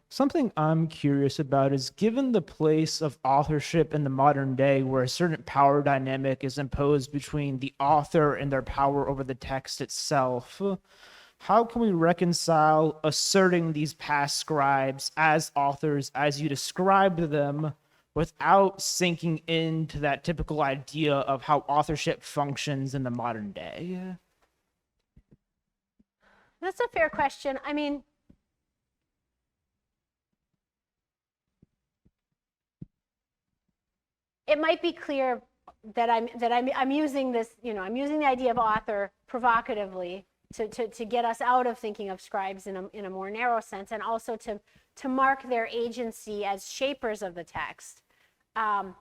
Something I'm curious about is, given the place of authorship in the modern day, where a certain power dynamic is imposed between the author and their power over the text itself, how can we reconcile asserting these past scribes as authors as you described them without sinking into that typical idea of how authorship functions in the modern day? That's a fair question. I mean, it might be clear that I'm using this, I'm using the idea of author provocatively to get us out of thinking of scribes in a more narrow sense, and also to mark their agency as shapers of the text. And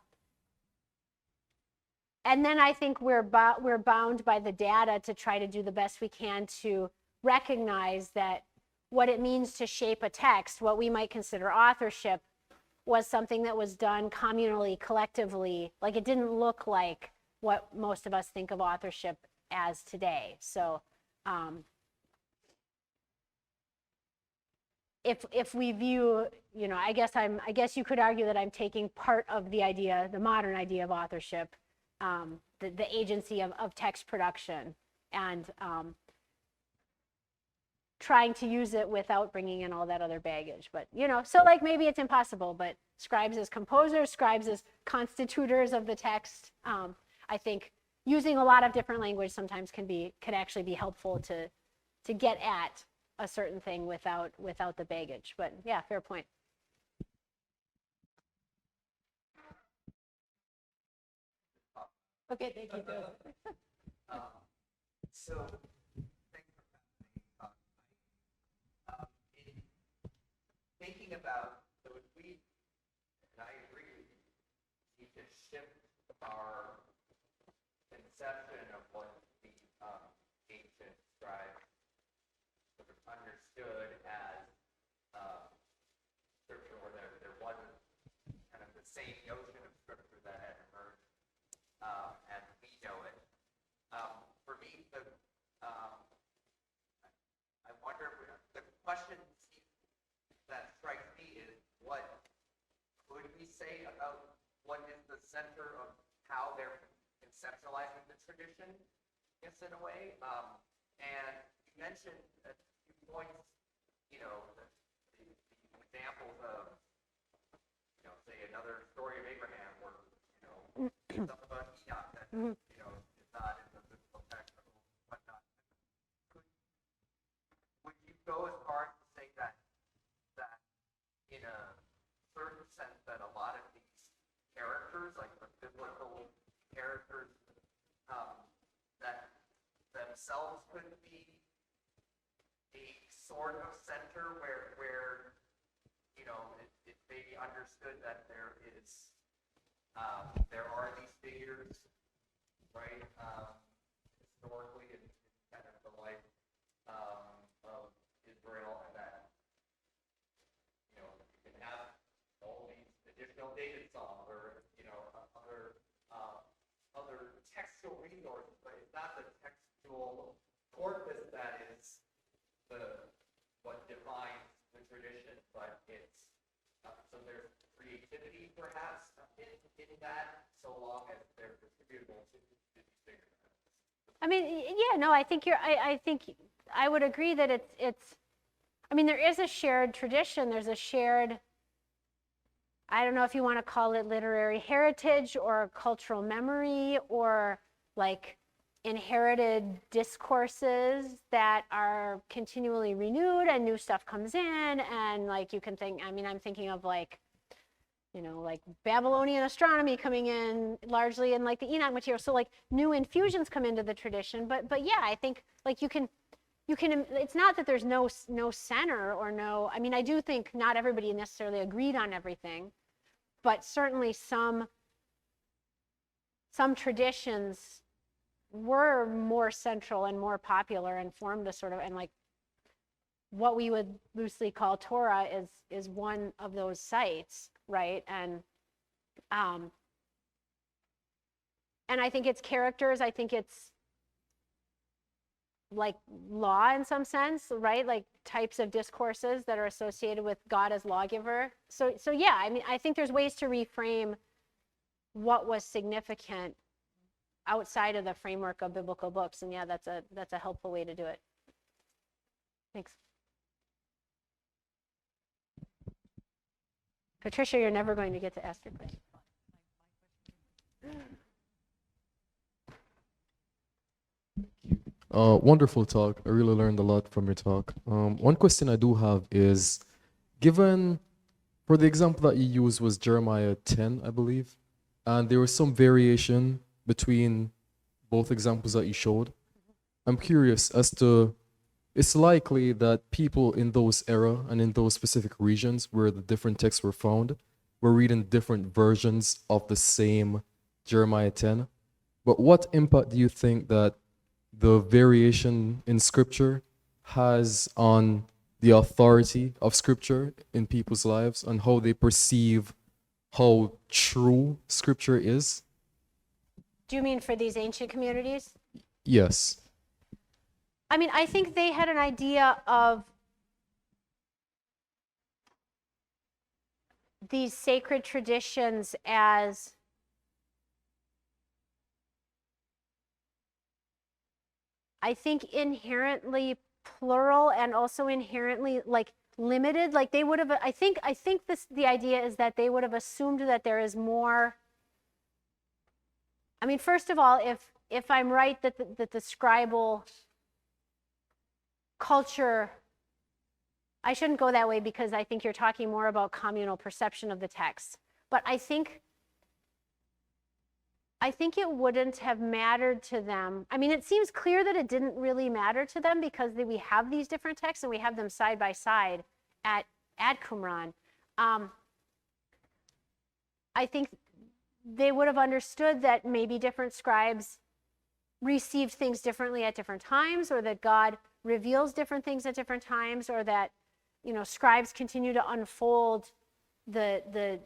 then I think we're bound by the data to try to do the best we can to recognize that what it means to shape a text, what we might consider authorship, was something that was done communally, collectively. It didn't look like what most of us think of authorship as today. So if we view, I guess you could argue that I'm taking part of the idea, the modern idea of authorship, the agency of text production, and trying to use it without bringing in all that other baggage. But, so maybe it's impossible, but scribes as composers, scribes as constitutors of the text, I think using a lot of different language sometimes can actually be helpful to get at a certain thing without the baggage. But yeah, fair point. Okay, thank you. So, thanks for having me. In thinking about, so if we, and I agree, need to shift our conception of what the ancient scribes sort of understood as scripture, where there wasn't kind of the same notion of scripture that had emerged as we know it. For me, I wonder, the question that strikes me is, what could we say about what is the center of how they're conceptualizing the tradition, I guess, in a way? And you mentioned a few points, the examples of, say, another story of Abraham, where, stuff about Enoch that, is not in the biblical text or whatnot. Would you go as far as to say that in a certain sense that a lot of these characters, like the biblical characters, that themselves could be a sort of center where understood that there are these figures, right, historically in kind of the life of Israel, and that, you can have all these additional David songs or, other textual resources, but it's not the textual corpus that is what defines the tradition, but it's so there's creativity perhaps in that, so long as they're distributable to these figures. I mean, yeah, no, I think I think I would agree that it's. I mean, there is a shared tradition. There's a shared. I don't know if you want to call it literary heritage or cultural memory or like inherited discourses that are continually renewed and new stuff comes in, and like you can think, I mean, I'm thinking of like, like Babylonian astronomy coming in largely in like the Enoch material. So like new infusions come into the tradition, but yeah, I think like you can, it's not that there's no center or no, I mean, I do think not everybody necessarily agreed on everything, but certainly some traditions were more central and more popular and formed a sort of, and like what we would loosely call Torah is one of those sites, right? And I think it's characters, I think it's like law in some sense, right? Like types of discourses that are associated with God as lawgiver. So yeah, I mean, I think there's ways to reframe what was significant outside of the framework of biblical books, and yeah, that's a helpful way to do it. Thanks. Patricia, you're never going to get to ask your question. Wonderful talk. I really learned a lot from your talk. One question I do have is, given, for the example that you used was Jeremiah 10, I believe, and there was some variation between both examples that you showed. I'm curious as to, it's likely that people in those era and in those specific regions where the different texts were found were reading different versions of the same Jeremiah 10. But what impact do you think that the variation in scripture has on the authority of scripture in people's lives and how they perceive how true scripture is? Do you mean for these ancient communities? Yes. I mean, I think they had an idea of these sacred traditions as I think inherently plural and also inherently like limited. Like they would have, I think the idea is that they would have assumed that there is more. I mean, first of all, if I'm right that the scribal culture, I shouldn't go that way because I think you're talking more about communal perception of the text. But I think it wouldn't have mattered to them. I mean, it seems clear that it didn't really matter to them because we have these different texts and we have them side by side at Qumran. I think they would have understood that maybe different scribes received things differently at different times, or that God reveals different things at different times, or that scribes continue to unfold the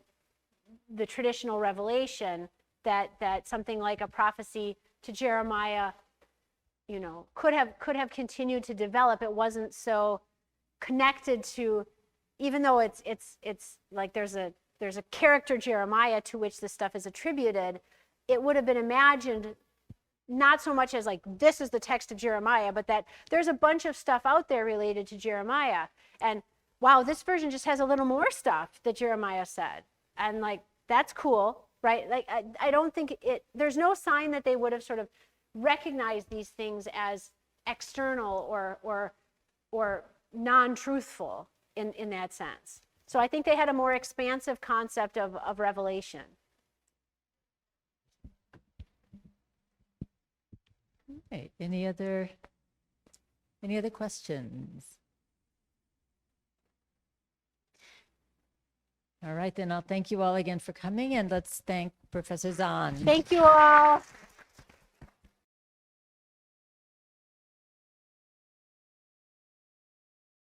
traditional revelation. That something like a prophecy to Jeremiah, could have continued to develop. It wasn't so connected to, even though it's like there's a character Jeremiah to which this stuff is attributed. It would have been imagined not so much as like this is the text of Jeremiah, but that there's a bunch of stuff out there related to Jeremiah, and wow, this version just has a little more stuff that Jeremiah said, and like that's cool. Right? Like, I don't think there's no sign that they would have sort of recognized these things as external or non-truthful in that sense. So I think they had a more expansive concept of revelation. Okay. Any other questions? All right, then I'll thank you all again for coming, and let's thank Professor Zahn. Thank you all.